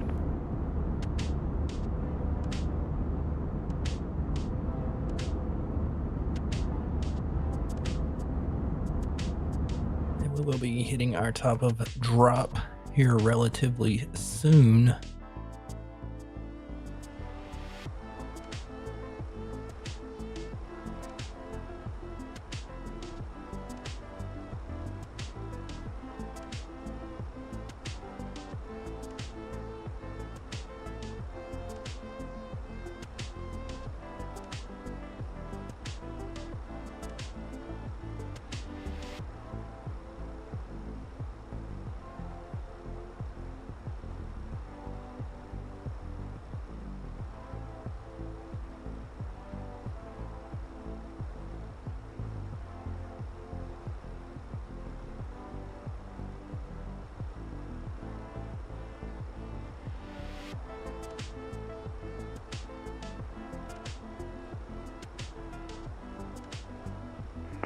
[SPEAKER 1] We will be hitting our top of drop here relatively soon.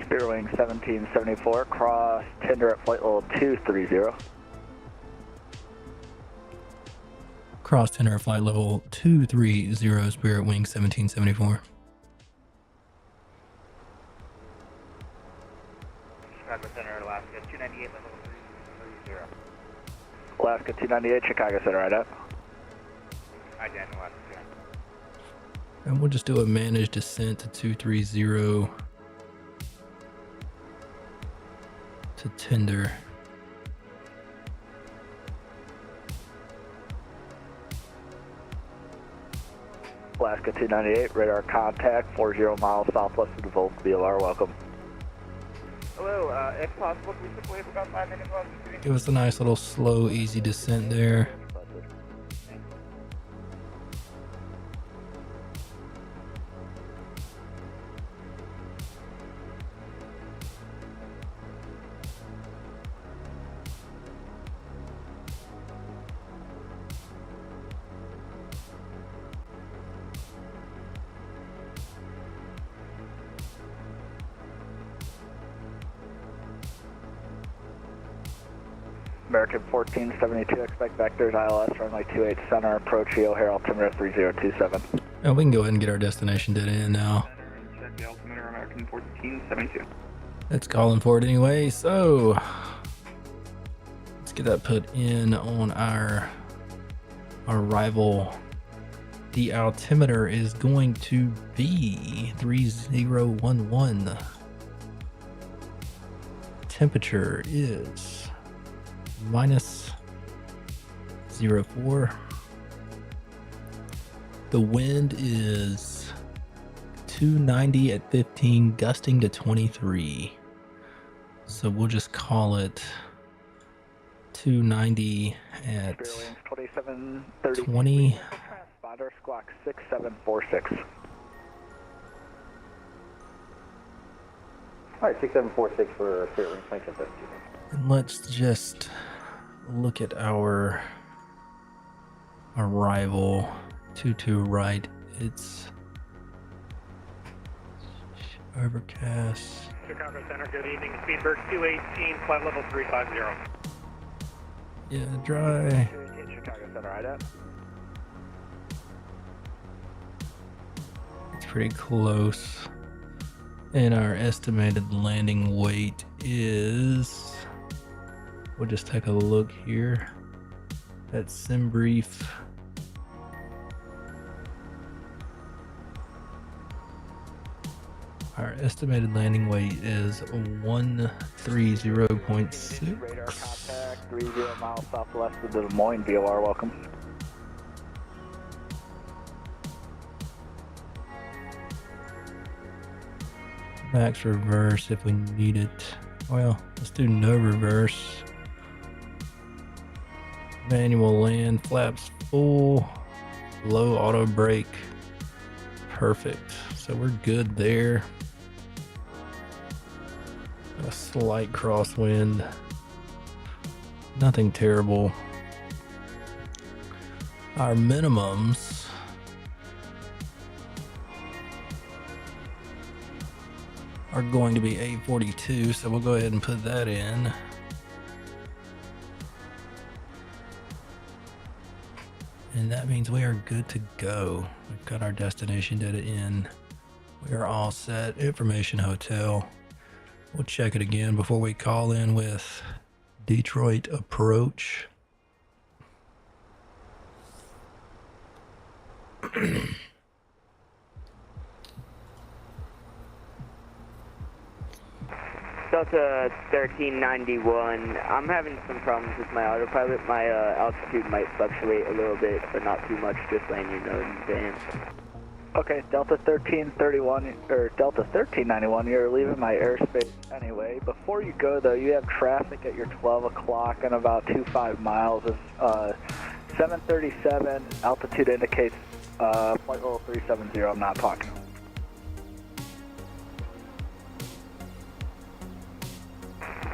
[SPEAKER 2] Spirit Wing 1774, cross tender at flight level 230.
[SPEAKER 1] Cross tender flight level 230, Spirit Wing 1774.
[SPEAKER 5] Chicago Center, Alaska 298, level 330.
[SPEAKER 2] Alaska 298, Chicago Center, right up.
[SPEAKER 5] Hi, Dan, Alaska.
[SPEAKER 1] And we'll just do a managed descent to 230 to tender.
[SPEAKER 2] Alaska 298, radar contact 40 miles southwest of the Volk VLR, welcome.
[SPEAKER 3] Hello, if possible, can we slip away for about 5 minutes while I'm
[SPEAKER 1] Give us a nice little slow, easy descent there.
[SPEAKER 2] American 1472, expect vectors ILS, runway 28 center, approach O'Hare altimeter 3027.
[SPEAKER 1] Oh, we can go ahead and get our destination data in now.
[SPEAKER 3] check the altimeter, American 1472.
[SPEAKER 1] It's calling for it anyway, so let's get that put in on our arrival. The altimeter is going to be 3011. Temperature is -04. The wind is 290 at 15, gusting to 23. So we'll just call it 290 at 20.
[SPEAKER 2] Transponder squawk 6746.
[SPEAKER 8] All right, 6746 for Spirit Wing Flight 72.
[SPEAKER 1] And let's just look at our arrival. 22 right. It's overcast.
[SPEAKER 9] Chicago Center, good evening. Speedbird 218, flight level 350.
[SPEAKER 1] Yeah, dry.
[SPEAKER 2] Chicago Center, right up.
[SPEAKER 1] It's pretty close. And our estimated landing weight is, we'll just take a look here at SimBrief. Our estimated landing weight is 130.6.
[SPEAKER 2] Radar contact 30 miles southwest of the Des Moines VOR, welcome.
[SPEAKER 1] Max reverse if we need it. Well, let's do no reverse. Manual land, flaps full, low auto brake. Perfect. So we're good there. A slight crosswind. Nothing terrible. Our minimums are going to be 842, so we'll go ahead and put that in. And that means we are good to go. We've got our destination data in. We are all set. Information hotel. We'll check it again before we call in with Detroit approach.
[SPEAKER 10] Delta 1391. I'm having some problems with my autopilot. My altitude might fluctuate a little bit, but not too much, just letting you know in advance.
[SPEAKER 2] Okay, Delta 1331, or Delta 1391, you're leaving my airspace anyway. Before you go, though, you have traffic at your 12 o'clock and about 25 miles. It's 737, altitude indicates flight level 370, I'm not talking.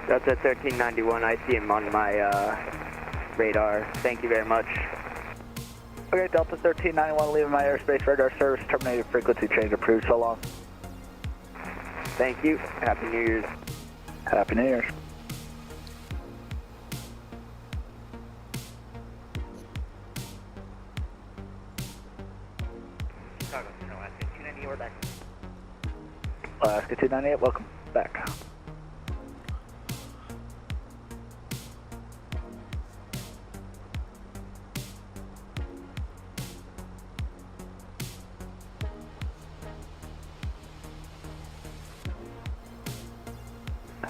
[SPEAKER 10] Delta 1391, I see him on my radar. Thank you very much.
[SPEAKER 2] Okay, Delta 1391, leaving my airspace, radar service terminated, frequency change approved, so long.
[SPEAKER 10] Thank you. Happy New Year's.
[SPEAKER 2] Happy New Year's.
[SPEAKER 5] Chicago, Alaska 298, we're back.
[SPEAKER 2] Alaska 298, welcome back.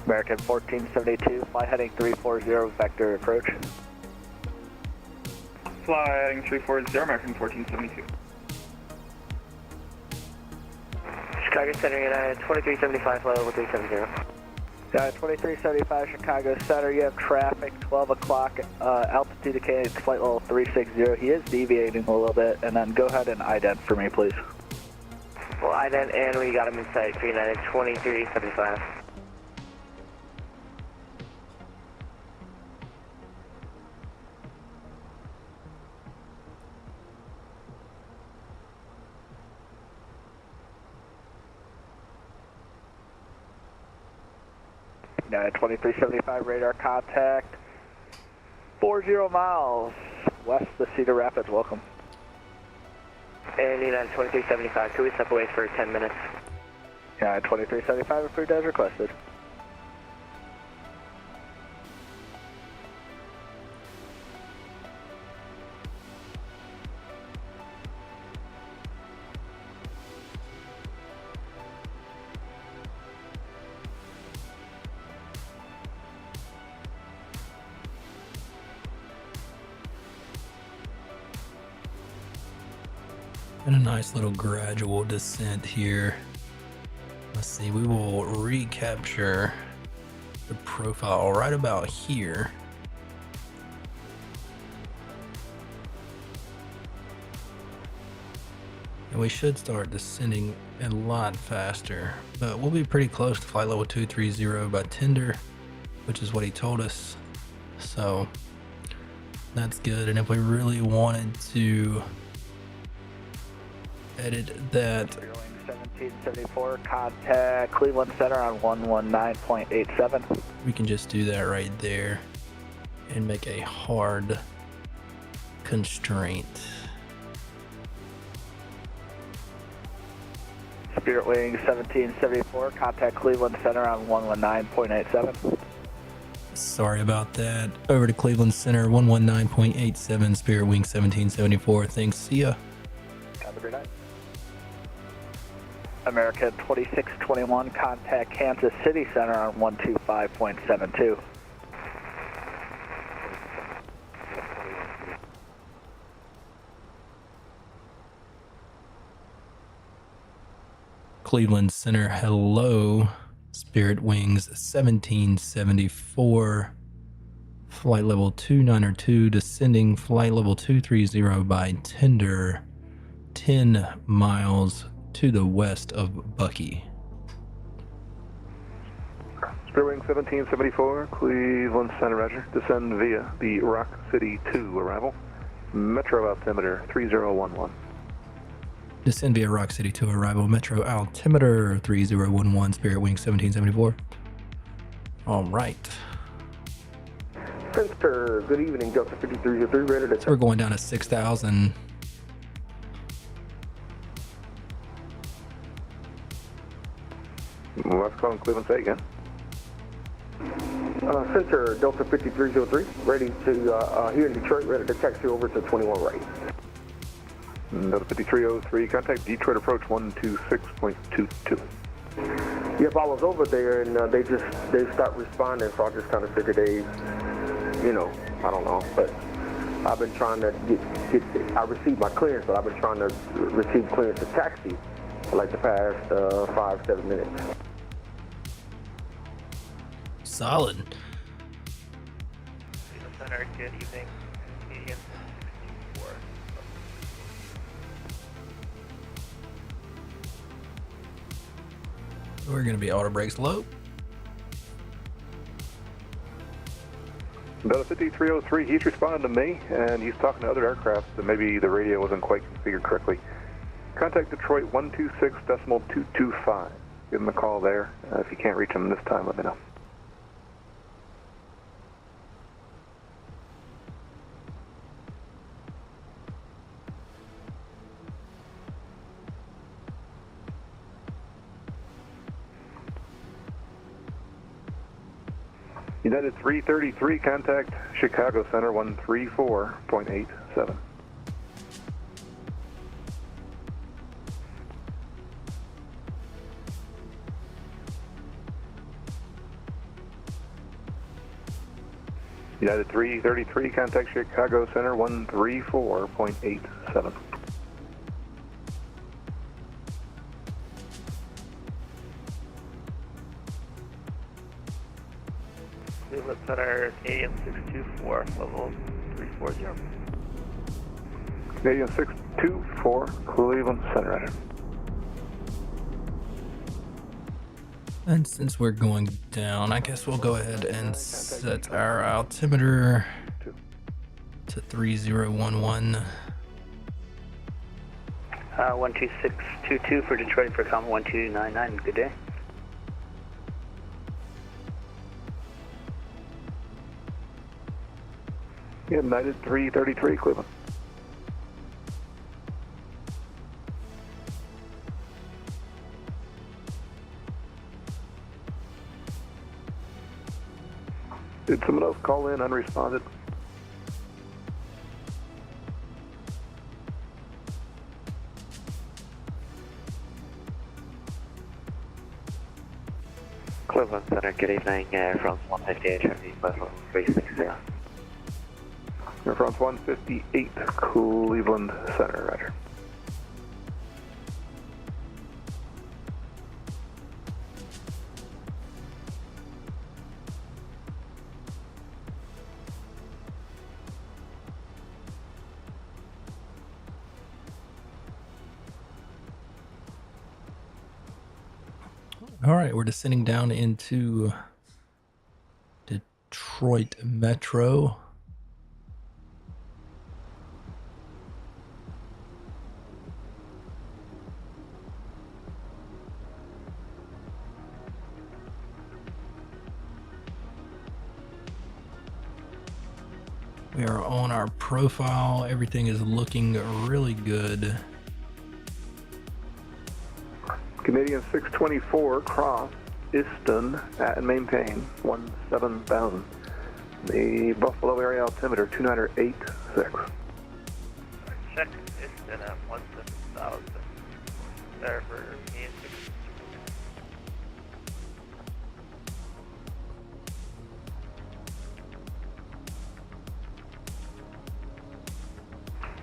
[SPEAKER 2] American 1472, fly heading 340, vector approach.
[SPEAKER 3] Fly heading 340, American 1472.
[SPEAKER 8] Chicago Center, United 2375, flight level 370.
[SPEAKER 2] 2375 Chicago Center, you have traffic, 12 o'clock, altitude indicates flight level 360. He is deviating a little bit, and then go ahead and ident for me, please.
[SPEAKER 8] Well, ident, and we got him in sight for United 2375.
[SPEAKER 2] United 2375 radar contact, 40 miles west of Cedar Rapids, welcome.
[SPEAKER 8] And United 2375, could we step away for 10 minutes?
[SPEAKER 2] United 2375, approved as requested.
[SPEAKER 1] And a nice little gradual descent here. Let's see, we will recapture the profile right about here. And we should start descending a lot faster, but we'll be pretty close to flight level 230 by tender, which is what he told us. So that's good. And if we really wanted to edit that,
[SPEAKER 2] 1774, contact Cleveland Center on 119.87.
[SPEAKER 1] we can just do that right there and make a hard constraint.
[SPEAKER 2] Spirit Wing 1774, contact Cleveland Center on 119.87.
[SPEAKER 1] Sorry about that. Over to Cleveland Center, 119.87, Spirit Wing 1774. Thanks, see ya.
[SPEAKER 2] Have a great night. American 2621, contact Kansas City Center on 125.72.
[SPEAKER 1] Cleveland Center, hello. Spirit Wings 1774. Flight level 292, descending flight level 230 by tender, 10 miles to the west of Bucky.
[SPEAKER 6] Spirit Wing 1774, Cleveland Center, roger. Descend via the Rock City 2 arrival. Metro altimeter 3011.
[SPEAKER 1] Descend via Rock City to arrival, Metro altimeter 3011, Spirit Wing 1774. All right.
[SPEAKER 6] Center, good evening, Delta 5303, ready to
[SPEAKER 1] So we're going down to 6,000.
[SPEAKER 6] Let's call Cleveland, say again.
[SPEAKER 11] Center Delta 5303, ready to, here in Detroit, ready to taxi over to 21 right.
[SPEAKER 6] Delta 5303, contact Detroit approach 126.22.
[SPEAKER 11] Yep, I was over there and they stopped responding, so I just kind of figured they, you know, I don't know, but I've been trying to I received my clearance, but I've been trying to receive clearance to taxi for like the past 5-7 minutes.
[SPEAKER 1] Solid.
[SPEAKER 5] Center, good evening. Canadian 624.
[SPEAKER 1] We're going to be auto brakes low.
[SPEAKER 6] Delta 5303, he's responding to me, and he's talking to other aircraft, so maybe the radio wasn't quite configured correctly. Contact Detroit 126.225. Give him a call there. If you can't reach him this time, let me know. United 333, contact Chicago Center 134.87. United 333, contact Chicago Center 134.87.
[SPEAKER 5] Cleveland Center, Canadian 624, level 340.
[SPEAKER 6] Canadian 624, Cleveland Center. Right.
[SPEAKER 1] And since we're going down, I guess we'll go ahead and set our altimeter to 3011.
[SPEAKER 8] 12622 for Detroit for com 1299. Good day.
[SPEAKER 6] United 333, Cleveland. Did someone else call in unresponded?
[SPEAKER 4] Cleveland Center, good evening. Air France 158, Charlie, 360.
[SPEAKER 6] Air France 158, Cleveland Center, roger.
[SPEAKER 1] All right, we're descending down into Detroit Metro. We are on our profile. Everything is looking really good.
[SPEAKER 6] Canadian 624, cross Easton and maintain 17,000. The Buffalo area altimeter 2986.
[SPEAKER 5] Check Easton at 17,000. There for Canadian 6.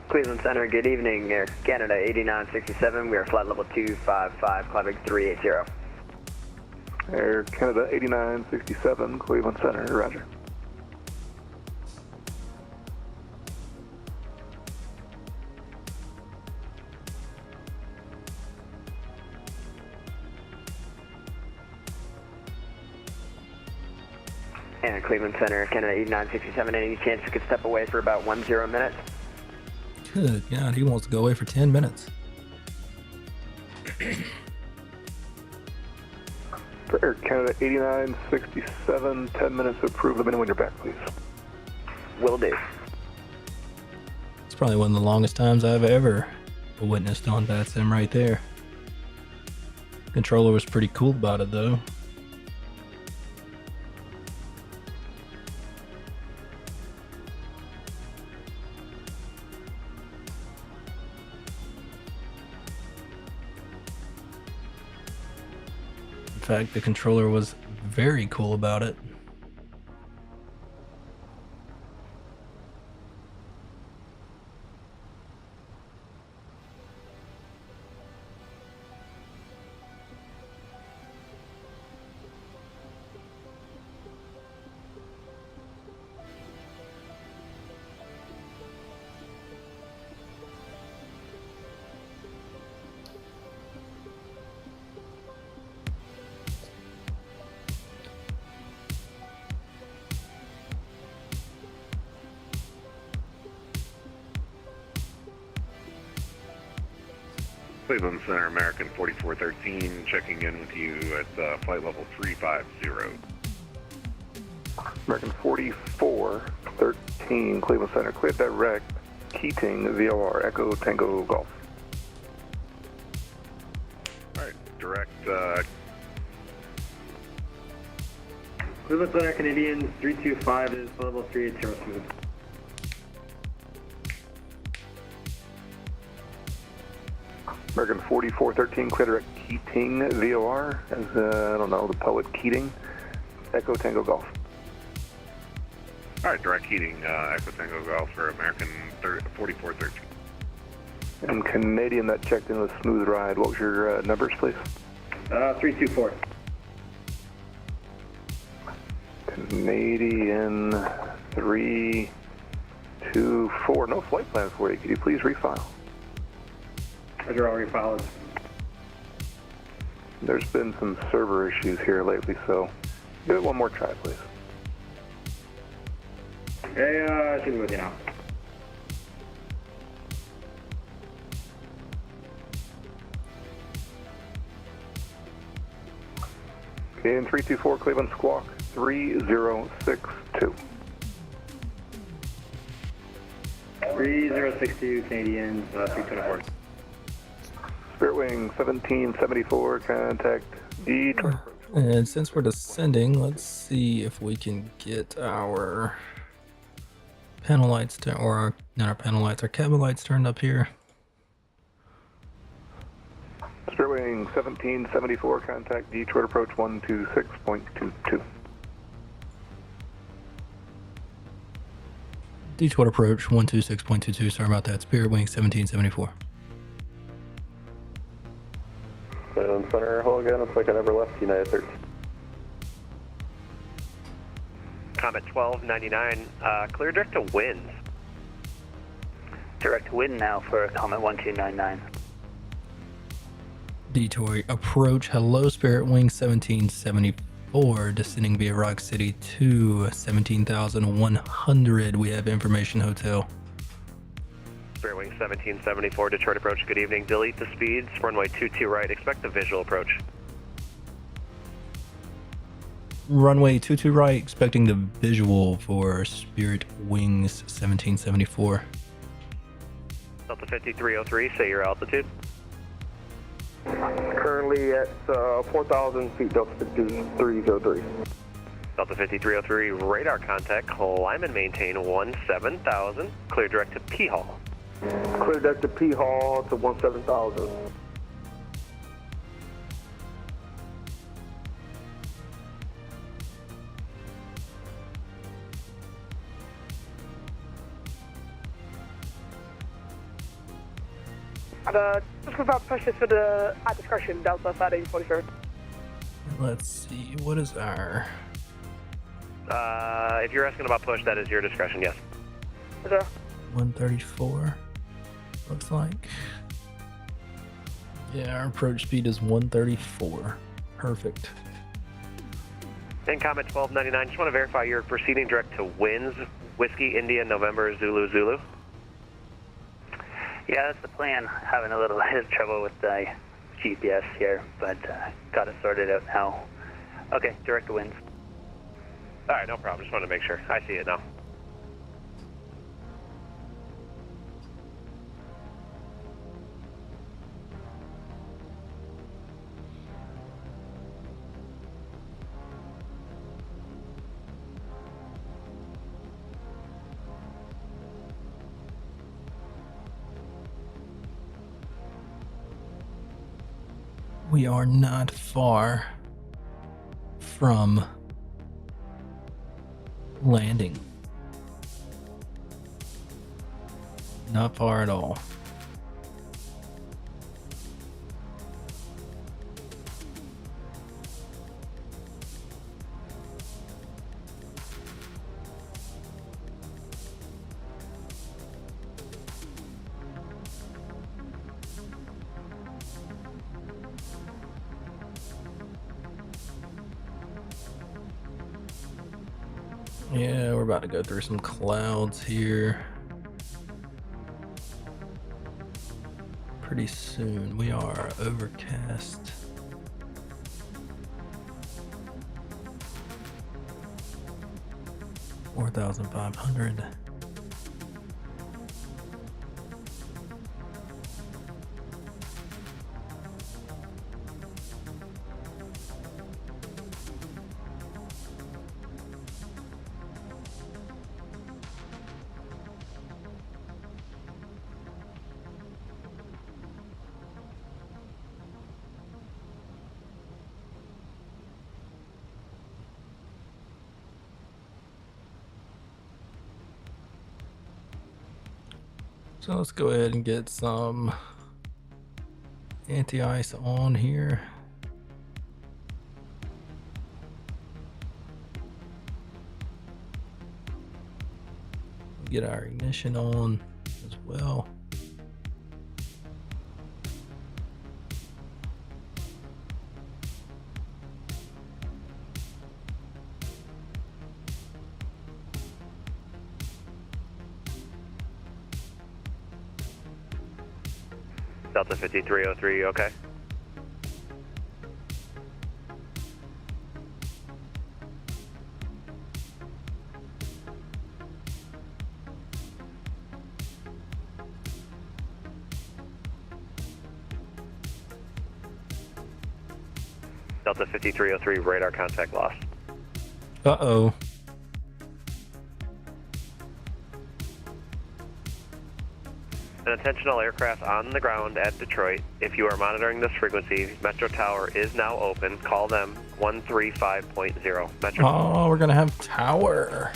[SPEAKER 8] Cleveland Center, good evening. Air Canada 8967. We are flight level 255, climbing 380.
[SPEAKER 6] Air Canada 8967, Cleveland Center, roger.
[SPEAKER 8] And Cleveland Center, Canada 8967. Any chance you could step away for about 10 minutes?
[SPEAKER 1] Good God, he wants to go away for 10 minutes.
[SPEAKER 6] For Air Canada 8967, 10 minutes to approve. Let me know when you're back, please.
[SPEAKER 8] Will do.
[SPEAKER 1] It's probably one of the longest times I've ever witnessed on VATSIM right there. Controller was pretty cool about it though. fact, the controller was very cool about it.
[SPEAKER 12] Cleveland Center, American 4413, checking in with you at flight level 350.
[SPEAKER 6] American 4413, Cleveland Center, clear direct, Keating, VOR, Echo Tango Golf.
[SPEAKER 12] Alright, direct,
[SPEAKER 13] Cleveland Center, Canadian 325 is level 380 smooth.
[SPEAKER 6] American 4413, clear direct, Keating, VOR, as, I don't know, the poet Keating, Echo Tango Golf.
[SPEAKER 12] alright, direct heating, Echo Tango Golf for American 4413.
[SPEAKER 6] And Canadian that checked in with Smooth Ride, what was your numbers, please?
[SPEAKER 13] 324.
[SPEAKER 6] Canadian 324, no flight plans for you. Could you please refile?
[SPEAKER 13] Roger, already followed.
[SPEAKER 6] There's been some server issues here lately, so give it one more try, please.
[SPEAKER 13] Okay, I should be with you now.
[SPEAKER 6] Okay, in 324, Cleveland Squawk 3062.
[SPEAKER 13] 3062, Canadians, 324.
[SPEAKER 6] Spirit Wing 1774, contact Detroit.
[SPEAKER 1] And since we're descending, let's see if we can get our panel lights to, or not our panel lights, our cabin lights turned up here.
[SPEAKER 6] Spirit Wing 1774, contact Detroit approach 126.22.
[SPEAKER 1] Detroit approach 126.22. Sorry about that. Spirit Wing 1774.
[SPEAKER 11] Cleveland Center, hello again. Looks like I never left United 13.
[SPEAKER 5] Comet 1299, clear direct to winds.
[SPEAKER 2] Direct wind now for Comet 1299.
[SPEAKER 1] Detroit approach. Hello, Spirit Wing 1774, descending via Rock City to 17,100. We have information hotel.
[SPEAKER 5] Spirit Wing 1774, Detroit approach, good evening. Delete the speeds, runway 22 right, expect the visual approach.
[SPEAKER 1] Runway 22 right, expecting the visual for Spirit Wings 1774.
[SPEAKER 5] Delta 5303, say your altitude.
[SPEAKER 11] Currently at 4,000 feet, Delta 5303.
[SPEAKER 5] Delta 5303, radar contact, climb and maintain 17,000, clear direct to P Hall.
[SPEAKER 11] Clear deck to P Hall to 17,000.
[SPEAKER 14] Just about to push this for the at discretion, Delta 1347.
[SPEAKER 1] Let's see, what is our...
[SPEAKER 5] If you're asking about push, that is your discretion, yes.
[SPEAKER 14] Is there?
[SPEAKER 1] 134, looks like. Yeah, our approach speed is 134. Perfect.
[SPEAKER 5] In Comet 1299, just want to verify you're proceeding direct to winds, Whiskey, India, November, Zulu, Zulu.
[SPEAKER 2] Yeah, that's the plan. Having a little bit of trouble with the GPS here, but got it sorted out now. Okay, direct winds.
[SPEAKER 5] All right, no problem. Just wanted to make sure. I see it now.
[SPEAKER 1] We are not far from landing. Not far at all. Yeah, we're about to go through some clouds here. Pretty soon. We are overcast. $4,500. So let's go ahead and get some anti-ice on here. Get our ignition on as well.
[SPEAKER 5] Delta 5303, okay? Delta 5303, radar contact lost.
[SPEAKER 1] Uh-oh.
[SPEAKER 5] An attentional aircraft on the ground at Detroit. If you are monitoring this frequency, Metro Tower is now open. Call them 135.0. Metro.
[SPEAKER 1] Oh, we're gonna have tower.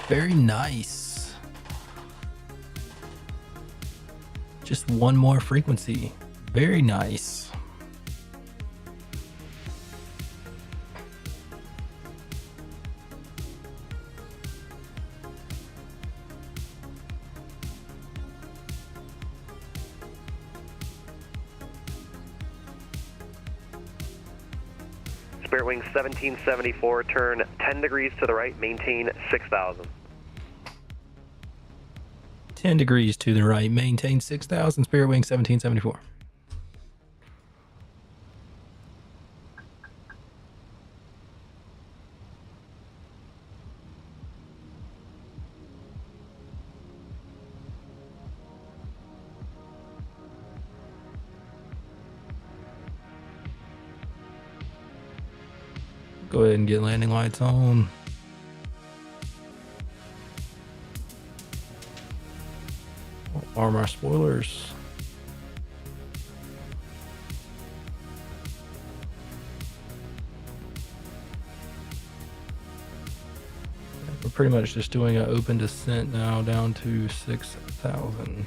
[SPEAKER 1] Very nice. Just one more frequency. Very nice.
[SPEAKER 5] Spirit Wing 1774, turn 10 degrees to the right, maintain 6,000.
[SPEAKER 1] 10 degrees to the right, maintain 6,000, Spirit Wing 1774. Go ahead and get landing lights on. Arm our spoilers. We're pretty much just doing an open descent now down to 6,000.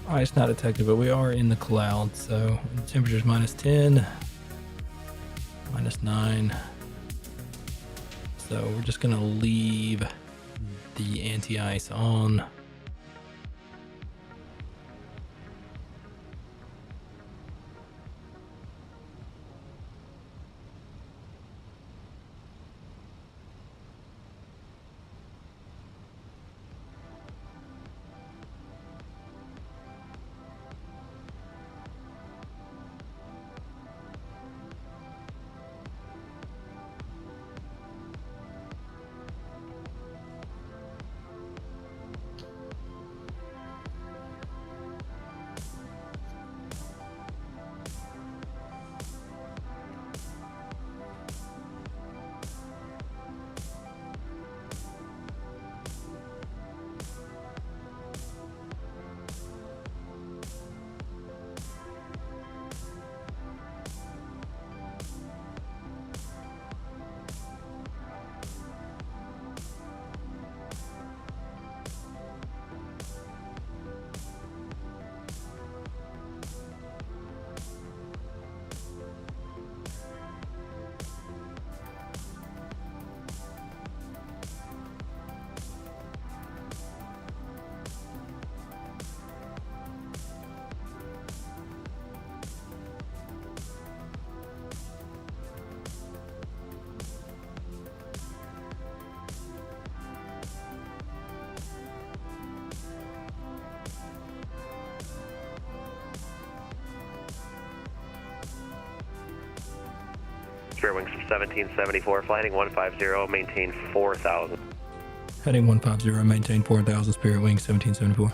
[SPEAKER 1] Ice not detected, but we are in the cloud, so the temperature's -10, -9. So we're just gonna leave the anti-ice on.
[SPEAKER 5] Spirit Wings 1774, fly heading 150, maintain 4,000.
[SPEAKER 1] Heading 150, maintain 4,000, Spirit Wings 1774.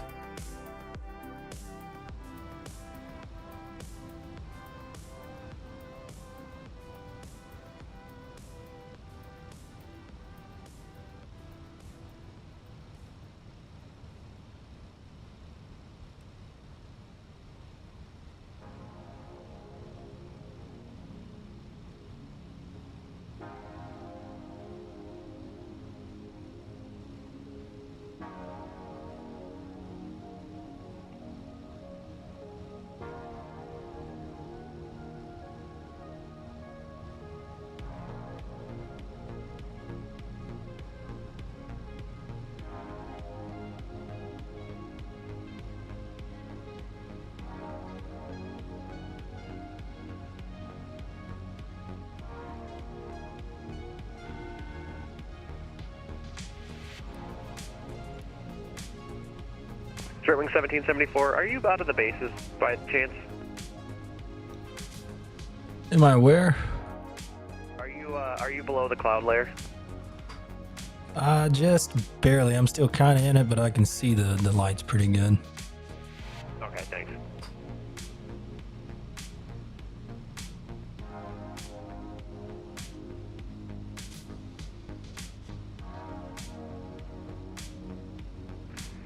[SPEAKER 5] Spirit Wings 1774, are you out of the bases by chance?
[SPEAKER 1] Am I aware?
[SPEAKER 5] Are you below the cloud layer?
[SPEAKER 1] Just barely. I'm still kind of in it, but I can see the lights pretty good.
[SPEAKER 5] Okay, thanks.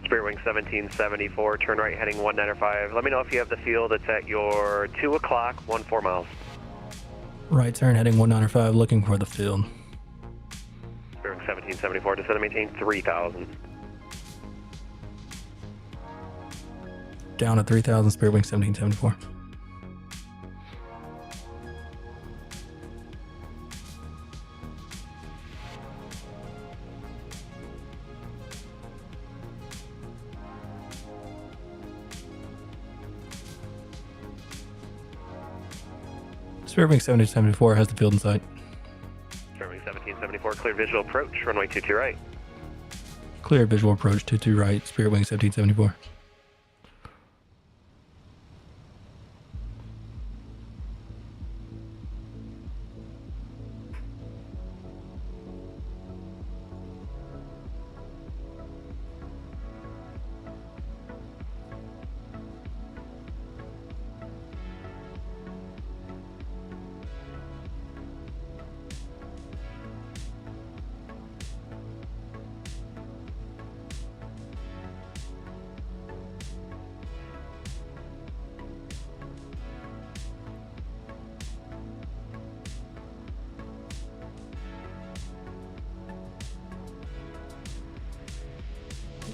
[SPEAKER 5] Spirit Wing 1774, turn right heading 195. Let me know if you have the field. It's at your 2 o'clock, 14 miles.
[SPEAKER 1] Right turn heading 195, looking for the field.
[SPEAKER 5] Spirit Wing 1774, descend and maintain 3,000.
[SPEAKER 1] Down at 3,000, Spirit Wing 1774. Spirit Wing 1774 has the field in sight.
[SPEAKER 5] Spirit Wing 1774, clear visual approach, runway 22 right.
[SPEAKER 1] Clear visual approach 22 right, Spirit Wing 1774.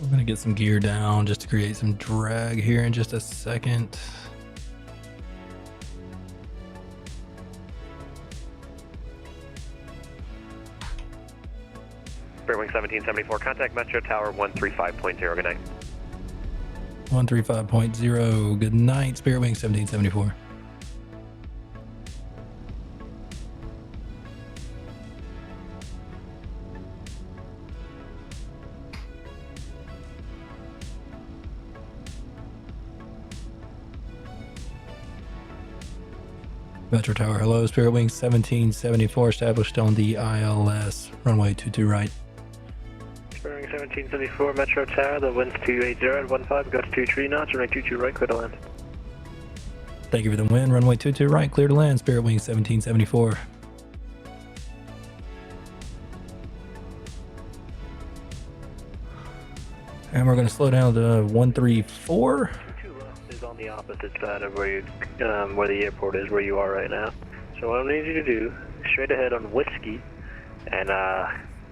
[SPEAKER 1] We're going to get some gear down just to create some drag here in just a second.
[SPEAKER 5] Spirit Wing 1774, contact Metro Tower 135.0, good night.
[SPEAKER 1] 135.0, good night, Spirit Wing 1774. Metro Tower, hello, Spirit Wing 1774, established on the ILS, runway 22 right.
[SPEAKER 9] Spirit Wing 1774, Metro Tower, the wind's 280 at 15, got 23 knots, runway 22 right, clear to land.
[SPEAKER 1] Thank you for the wind, runway 22 right, clear to land, Spirit Wing 1774. And we're going to slow down to 134.
[SPEAKER 9] Is on the opposite side of where the airport is, where you are right now. So what I need you to do, straight ahead on Whiskey, and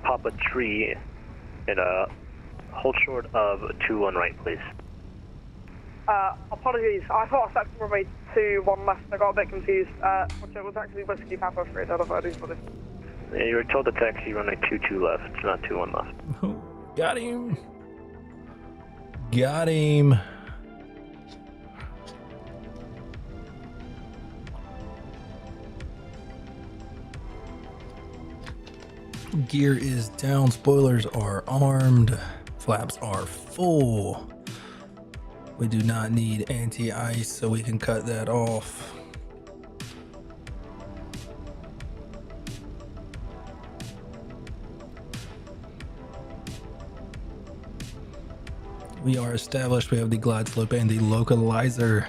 [SPEAKER 9] pop a tree, and hold short of 21 right, please.
[SPEAKER 14] Apologies, I thought I set runway 21 left, I got a bit confused. Which it was actually Whiskey Papa straight out of our for this.
[SPEAKER 9] Yeah, you were told to taxi runway 22 left, it's not 21 left.
[SPEAKER 1] Got him. Got him. Gear is down, spoilers are armed, flaps are full. We do not need anti-ice, so we can cut that off. We are established. We have the glide slope and the localizer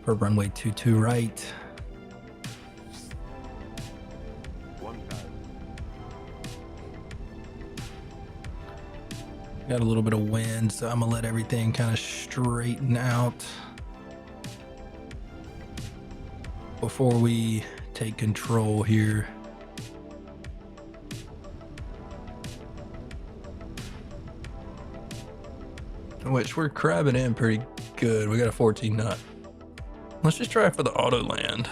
[SPEAKER 1] for runway 22 right. Got a little bit of wind, so I'm gonna let everything kind of straighten out before we take control here. Which we're crabbing in pretty good. We got a 14 knot. Let's just try for the auto land.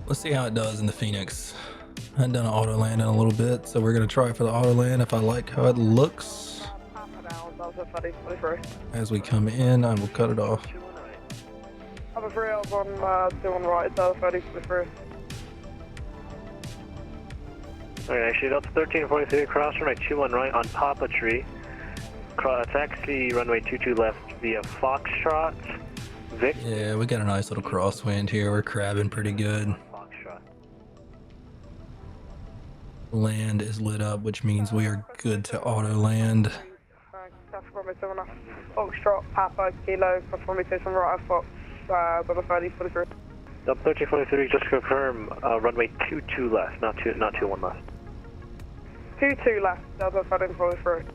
[SPEAKER 1] Let's see how it does in the Phoenix. I hadn't done an auto land in a little bit, so we're gonna try for the auto land. If I like how it looks as we come in, I will cut it off.
[SPEAKER 14] I'm afraid I was on 2 right, Delta 30 for the first.
[SPEAKER 9] Alright, actually Delta 1343, cross runway 21 right on Papa Tree. Taxi runway 22 left via Foxtrot. Vic.
[SPEAKER 1] Yeah, we got a nice little crosswind here. We're crabbing pretty good. Land is lit up, which means we are good to auto land.
[SPEAKER 14] Taxi runway 7 left, Foxtrot, Papa, Kilo, cross runway 27 right, Fox, Delta 30 for the first.
[SPEAKER 9] Delta 1343, just confirm runway 22 left, not 21 left.
[SPEAKER 14] 22 left, Delta 30 for the first.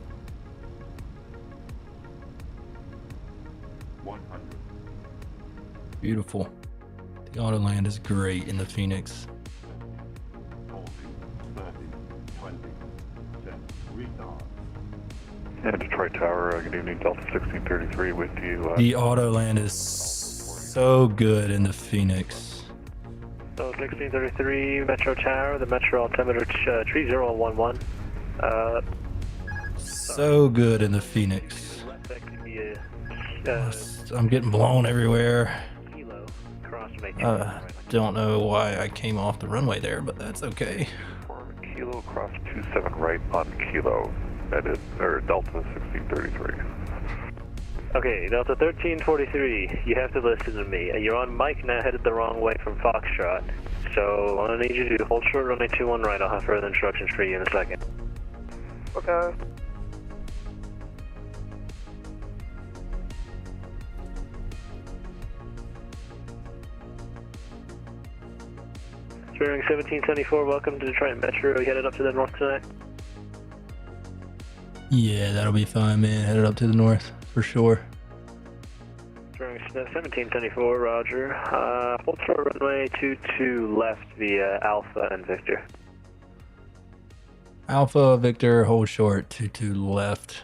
[SPEAKER 12] 100.
[SPEAKER 1] Beautiful. The auto land is great in the Phoenix.
[SPEAKER 12] 40, 30, 20, 10, retard.
[SPEAKER 6] And Detroit Tower, good evening, Delta 1633 with you.
[SPEAKER 1] The auto land is so good in the Phoenix.
[SPEAKER 9] So 1633 Metro Tower, the Metro altimeter 3011.
[SPEAKER 1] So good in the Phoenix. I'm getting blown everywhere. Don't know why I came off the runway there, but that's okay.
[SPEAKER 6] Kilo cross 27 right on Kilo, or Delta 1633.
[SPEAKER 9] Okay, Delta 1343, you have to listen to me. You're on mic now, headed the wrong way from Foxtrot. So what I need you to do, hold short runway 21 right. I'll have further instructions for you in a second.
[SPEAKER 14] Okay.
[SPEAKER 9] Bearing 1774, welcome to Detroit Metro. You headed up to the north tonight?
[SPEAKER 1] Yeah, that'll be fine, man. Headed up to the north for sure.
[SPEAKER 9] Bearing 1774, roger. Hold short runway 22 left via Alpha and Victor.
[SPEAKER 1] Alpha, Victor, hold short, 22 left.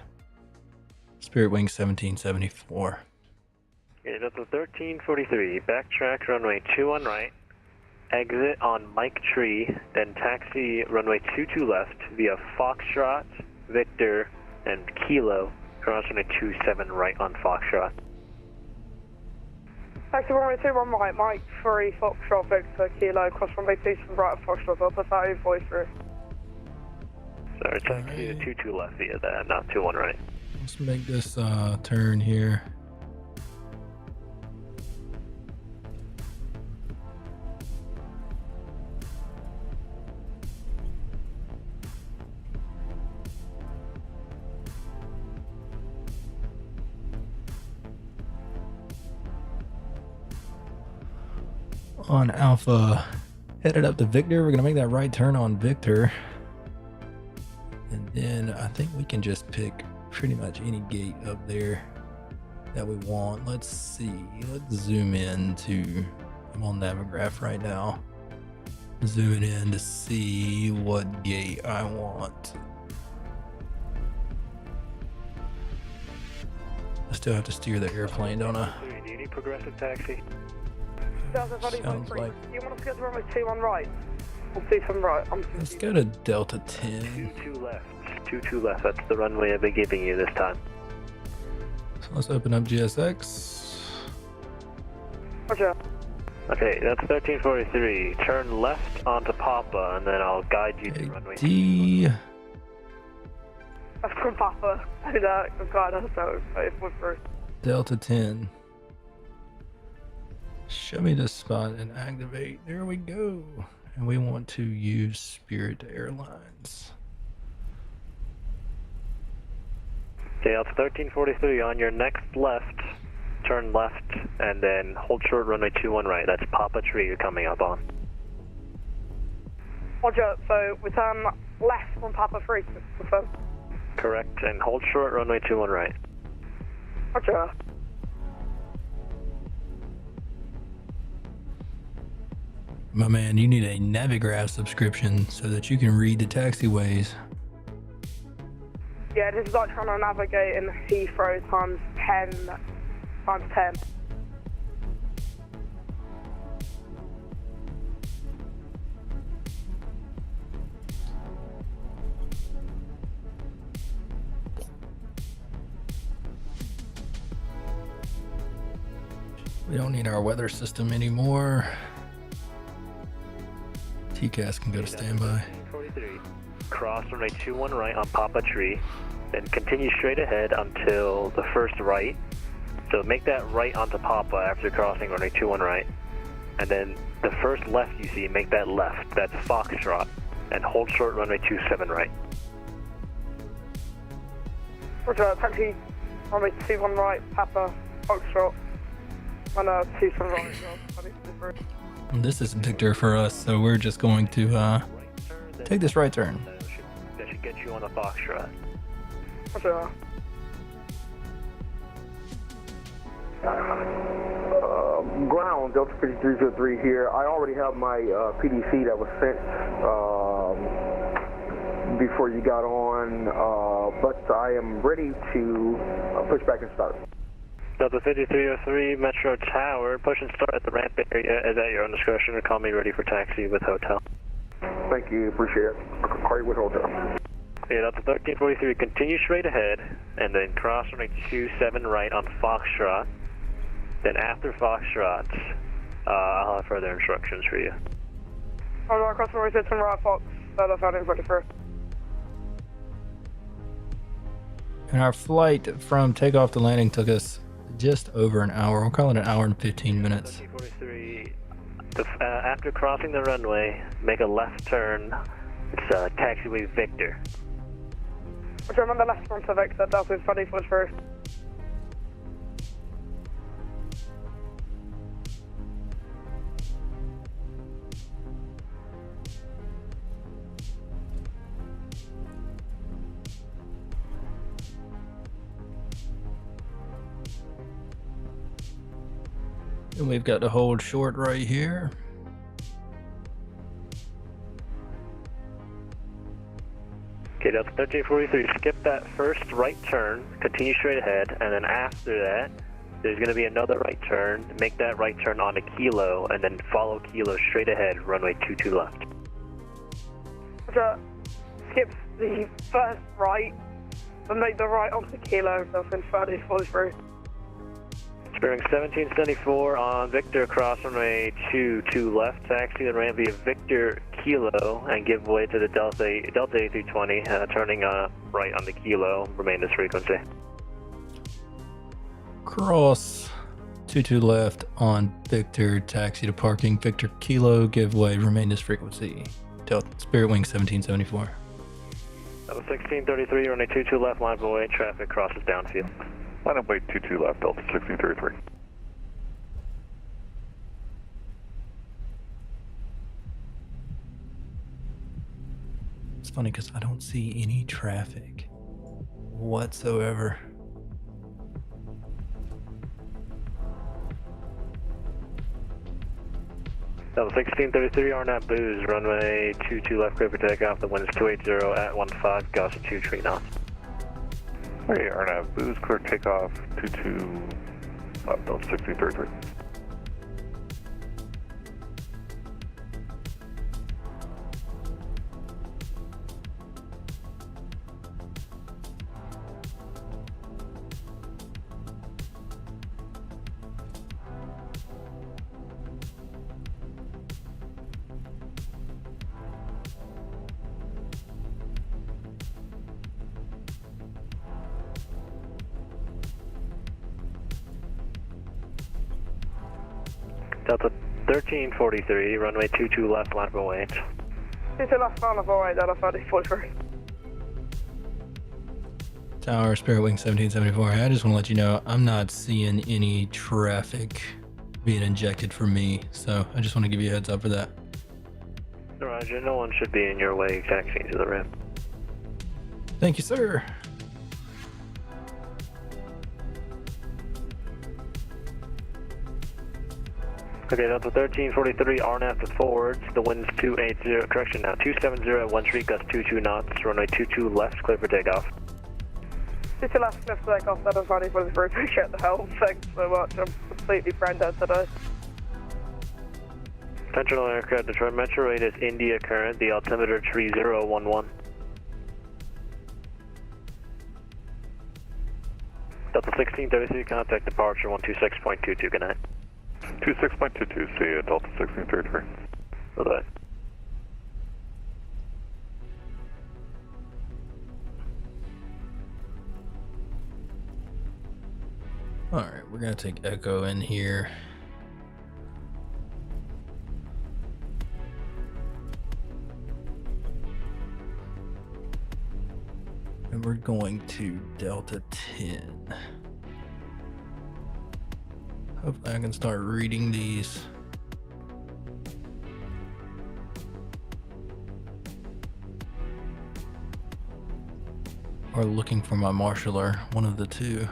[SPEAKER 1] Spirit Wing 1774.
[SPEAKER 9] Okay, that's a 1343. Backtrack runway 21 right. Exit on Mike Tree, then taxi runway 22 left via Foxtrot, Victor, and Kilo. Cross runway 27 right on Foxtrot.
[SPEAKER 14] Taxi runway 21 right, Mike 3, Foxtrot, Victor, Kilo, cross runway 27 right at Foxtrot, Delta 3043.
[SPEAKER 9] Sorry, taxi 22 left via that, not 21 right.
[SPEAKER 1] Let's make this turn here. On Alpha, headed up to Victor. We're gonna make that right turn on Victor, and then I think we can just pick pretty much any gate up there that we want. Let's see, let's zoom in to, I'm on Navigraph right now, zooming in to see what gate I want. I still have to steer the airplane, don't I?
[SPEAKER 9] Do you need progressive taxi?
[SPEAKER 14] Delta
[SPEAKER 1] Sounds
[SPEAKER 14] 3043.
[SPEAKER 1] like,
[SPEAKER 14] You want us to get to runway 21 right? Or 27 right?
[SPEAKER 1] let's go to Delta 10.
[SPEAKER 9] 22 left. 22 left. That's the runway I've been giving you this time.
[SPEAKER 1] So let's open up GSX.
[SPEAKER 14] Roger.
[SPEAKER 9] Okay, that's 1343. Turn left onto Papa, and then I'll guide you to runway
[SPEAKER 1] D.
[SPEAKER 14] That's from Papa. And God, that's so if we're first.
[SPEAKER 1] Delta 10. Show me this spot and activate. There we go. And we want to use Spirit Airlines.
[SPEAKER 9] Okay, Delta 1343, on your next left, turn left, and then hold short runway 21 right. That's Papa Tree you're coming up on.
[SPEAKER 14] Roger, so we turn left on Papa 3, confirm.
[SPEAKER 9] Correct, and hold short runway 21 right.
[SPEAKER 14] Roger.
[SPEAKER 1] My man, you need a Navigraph subscription so that you can read the taxiways.
[SPEAKER 14] Yeah, this is like trying to navigate in Heathrow times 10.
[SPEAKER 1] We don't need our weather system anymore. TCAS can go to standby.
[SPEAKER 9] 43. Cross runway 21 right on Papa Tree, then continue straight ahead until the first right. So make that right onto Papa after crossing runway 21 right. And then the first left you see, make that left. That's Foxtrot. And hold short runway 27 right.
[SPEAKER 14] Roger, taxi runway 21 right, Papa, Foxtrot, and 27 right as well.
[SPEAKER 1] This is Victor for us, so we're just going to take this right turn.
[SPEAKER 9] That should get you on the Foxtrot.
[SPEAKER 14] Roger.
[SPEAKER 11] Ground, Delta 5303 here. I already have my PDC that was sent before you got on, but I am ready to push back and start.
[SPEAKER 9] Delta 5303, Metro Tower, push and start at the ramp area as at your own discretion, or call me ready for taxi with hotel.
[SPEAKER 11] Thank you, appreciate it. Call you with hotel.
[SPEAKER 9] Yeah, Delta 1343, continue straight ahead, and then cross runway 27 right on Foxtrot. Then after Foxtrot, I'll have further instructions for you.
[SPEAKER 14] Alright, cross runway 27 right, Fox, Delta 1343.
[SPEAKER 1] And our flight from takeoff to landing took us just over an hour. We'll call it an hour and 15 minutes.
[SPEAKER 9] 43, after crossing the runway, make a left turn. It's taxiway Victor.
[SPEAKER 14] Roger, I'm on the left onto Victor, Delta 1343.
[SPEAKER 1] And we've got to hold short right here.
[SPEAKER 9] Okay, Delta 1343, skip that first right turn, continue straight ahead, and then after that, there's going to be another right turn. Make that right turn onto Kilo, and then follow Kilo straight ahead, runway 22 left.
[SPEAKER 14] Roger, skip the first right, and make the right onto Kilo, Delta 1343.
[SPEAKER 9] Bearing 1774 on Victor, cross runway 22 left, taxi the ramp via Victor Kilo and give way to the Delta A320, turning right on the Kilo, remain this frequency.
[SPEAKER 1] Cross 22 left on Victor, taxi to parking, Victor Kilo, give way, remain this frequency. Delta Spirit Wing 1774.
[SPEAKER 9] 1633, runway 22 left, line of way, traffic crosses downfield.
[SPEAKER 6] Line up way 22 left, Delta 1633.
[SPEAKER 1] It's funny because I don't see any traffic whatsoever.
[SPEAKER 9] Delta 1633, RNAV booze, runway 22 left, clear for takeoff, the wind is 280 at 15, gust 2 3 knots.
[SPEAKER 6] Hey, RNAV, booze, clear takeoff, 22 left, Delta 1633.
[SPEAKER 9] Delta 1343, runway 22 left, line of away.
[SPEAKER 14] 22 left, line of away, Delta 1343.
[SPEAKER 1] Tower, Spirit Wing 1774. I just want to let you know I'm not seeing any traffic being injected for me, so I just want to give you a heads up for that.
[SPEAKER 9] Roger, no one should be in your way taxiing to the ramp.
[SPEAKER 1] Thank you, sir.
[SPEAKER 9] Okay, Delta 1343, RNAV to forwards. The wind's 280, correction now, 270 at 1 street, gust 22 knots, runway 22 left, clear for takeoff.
[SPEAKER 14] 22 left, clear for takeoff, that was funny for the very appreciate the help, thanks so much, I'm completely brain dead today.
[SPEAKER 9] Central aircraft, Detroit Metro rate is India current, the altimeter 3011. Delta 1633, contact departure 126.22, good night.
[SPEAKER 6] 26.22, see you, Delta 1633.
[SPEAKER 9] Bye-bye.
[SPEAKER 1] Alright, we're going to take Echo in here. And we're going to Delta 10. Hopefully I can start reading these. Or looking for my marshaller, one of the two.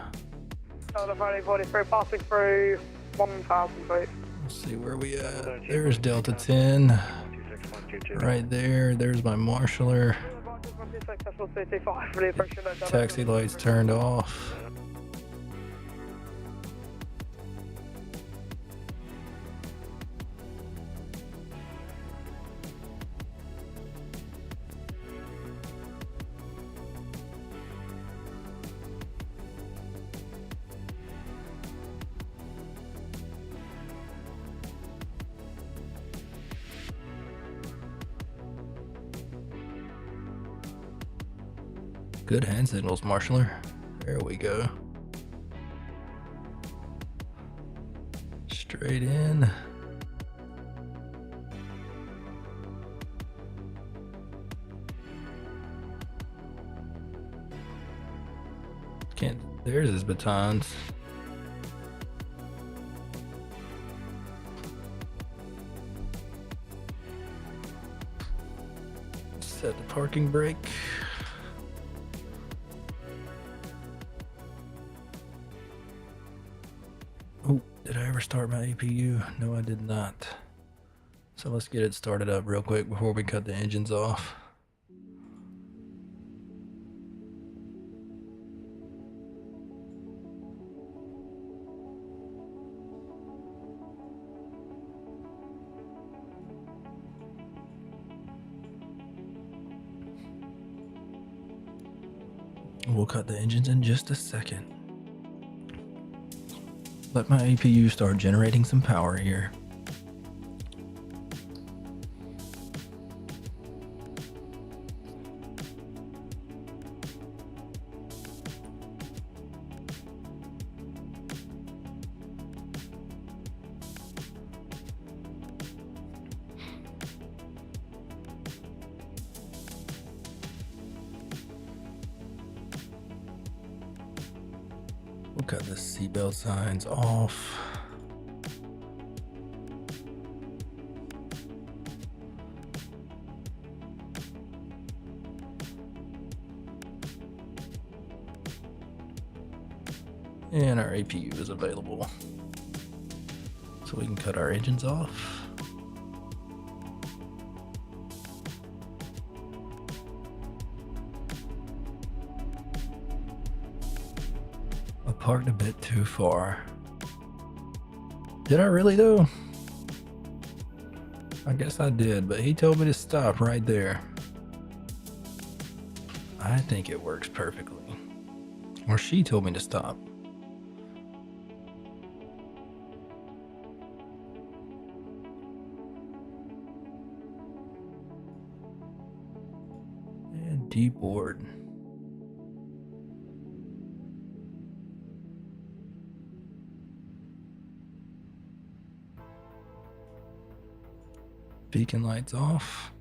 [SPEAKER 14] Delta 43, passing through 1,000 feet.
[SPEAKER 1] Let's see where we at. There's Delta 10. Right there. There's my marshaller. Taxi lights turned off. Good hand signals, marshaller. There we go. Straight in. Can't, there's his batons. Set the parking brake. Oh, did I ever start my APU? No, I did not. So let's get it started up real quick before we cut the engines off. We'll cut the engines in just a second. Let my APU start generating some power here. We'll cut the seatbelt signs off. And our APU is available. So we can cut our engines off. Parked a bit too far. Did I really though? I guess I did, but he told me to stop right there. I think it works perfectly. Or she told me to stop. And deboard. Beacon lights off.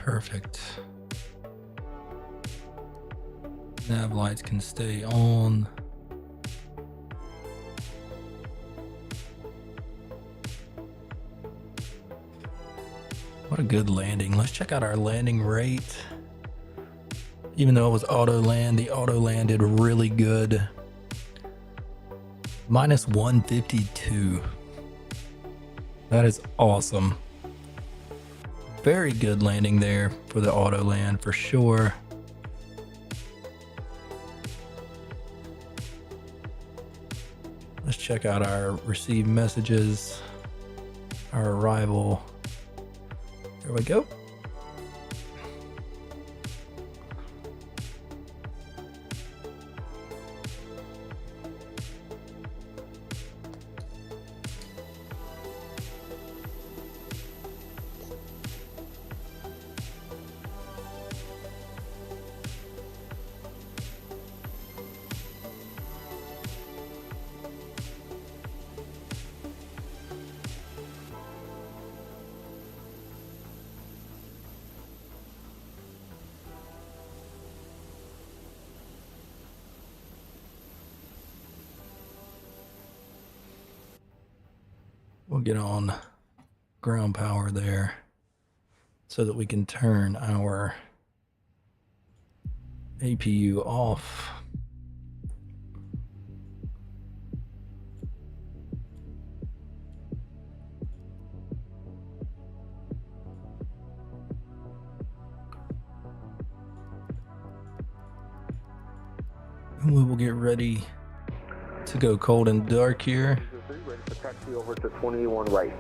[SPEAKER 1] Perfect. Nav lights can stay on. What a good landing. Let's check out our landing rate. Even though it was auto land, the auto landed really good. Minus 152. That is awesome. Very good landing there for the auto land for sure. Let's check out our received messages, our arrival. There we go. We'll get on ground power there so that we can turn our APU off. And we will get ready to go cold and dark here.
[SPEAKER 11] Ready for taxi over to 21 right.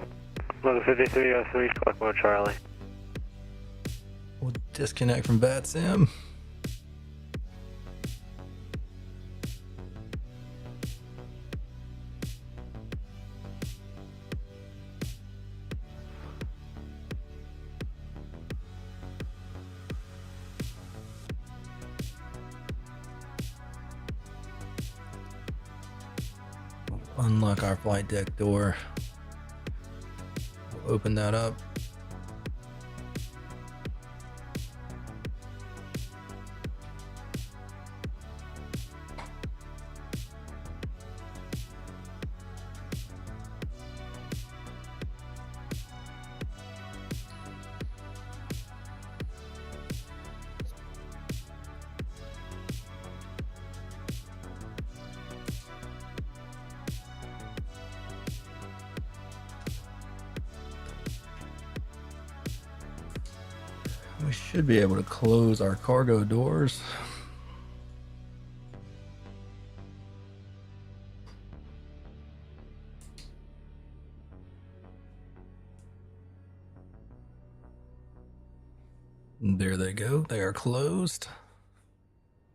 [SPEAKER 9] 115303, Squawk Mode Charlie.
[SPEAKER 1] We'll disconnect from VATSIM. Unlock our flight deck door. We'll open that up. We should be able to close our cargo doors. And there they go. They are closed.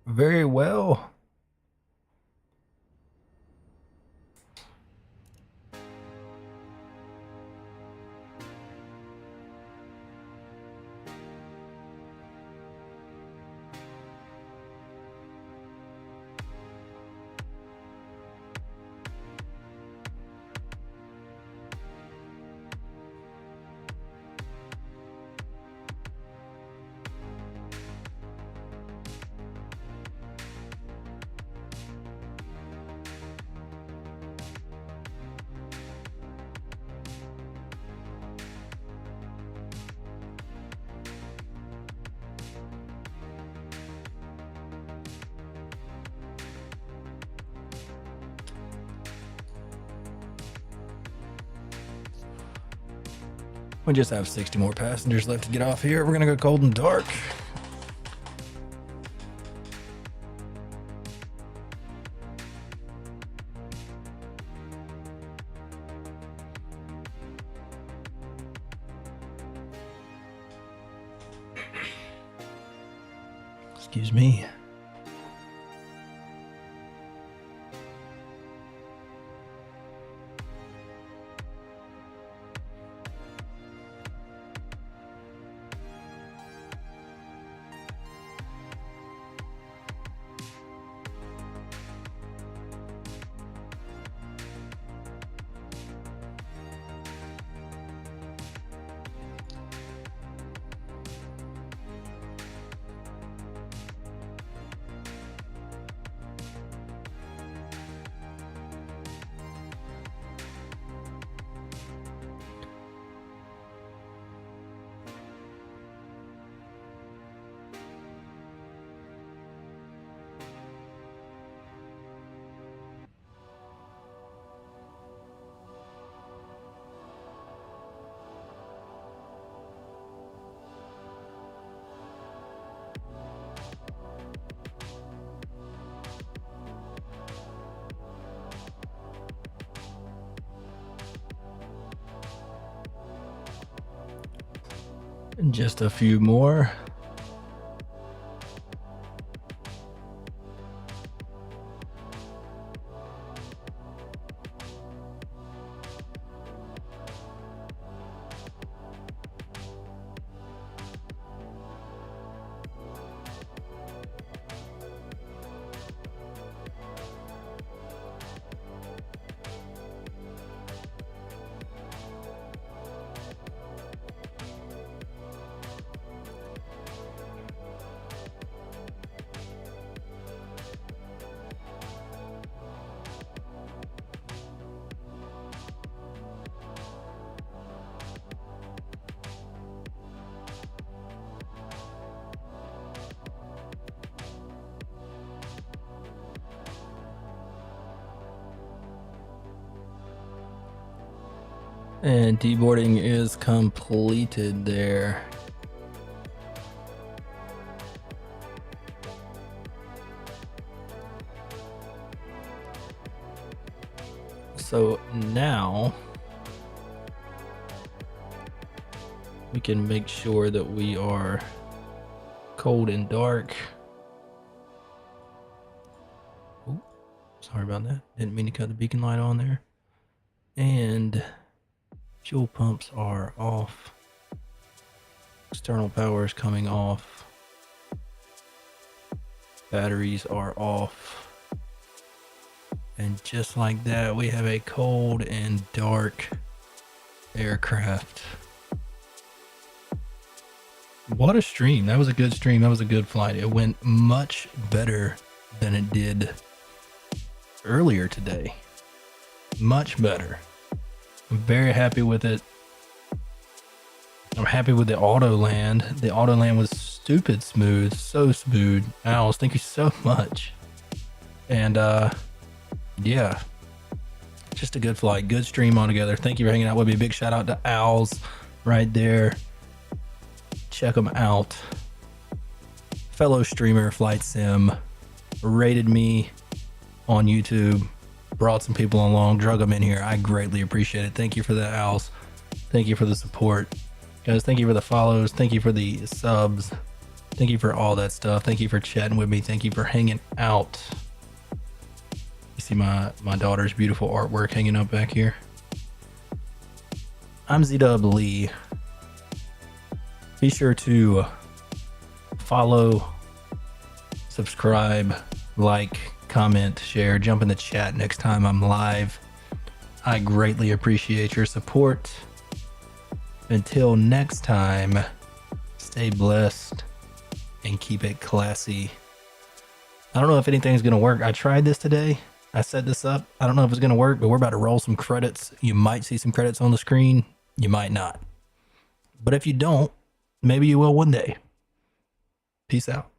[SPEAKER 1] Very well. We just have 60 more passengers left to get off here. We're gonna go cold and dark. Excuse me. And just a few more. And deboarding is completed there. So now we can make sure that we are cold and dark. Ooh, sorry about that. Didn't mean to cut the beacon light on there. And fuel pumps are off. External power is coming off. Batteries are off. And just like that, we have a cold and dark aircraft. What a stream. That was a good stream. That was a good flight. It went much better than it did earlier today. Much better. I'm very happy with it. I'm happy with the auto land. The auto land was stupid smooth. So smooth. Owls, thank you so much. And yeah, just a good flight. Good stream altogether. Thank you for hanging out with me. Big shout out to Owls right there. Check them out. Fellow streamer, Flight Sim, rated me on YouTube. Brought some people along, drug them in here. I greatly appreciate it. Thank you for that, Owls. Thank you for the support. Guys, thank you for the follows. Thank you for the subs. Thank you for all that stuff. Thank you for chatting with me. Thank you for hanging out. You see my daughter's beautiful artwork hanging up back here. I'm Z-Dub Lee. Be sure to follow, subscribe, like, comment, share, jump in the chat next time I'm live. I greatly appreciate your support. Until next time, stay blessed and keep it classy. I don't know if anything's gonna work. I tried this today. I set this up. I don't know if it's gonna work, but we're about to roll some credits. You might see some credits on the screen. You might not. But if you don't, maybe you will one day. Peace out.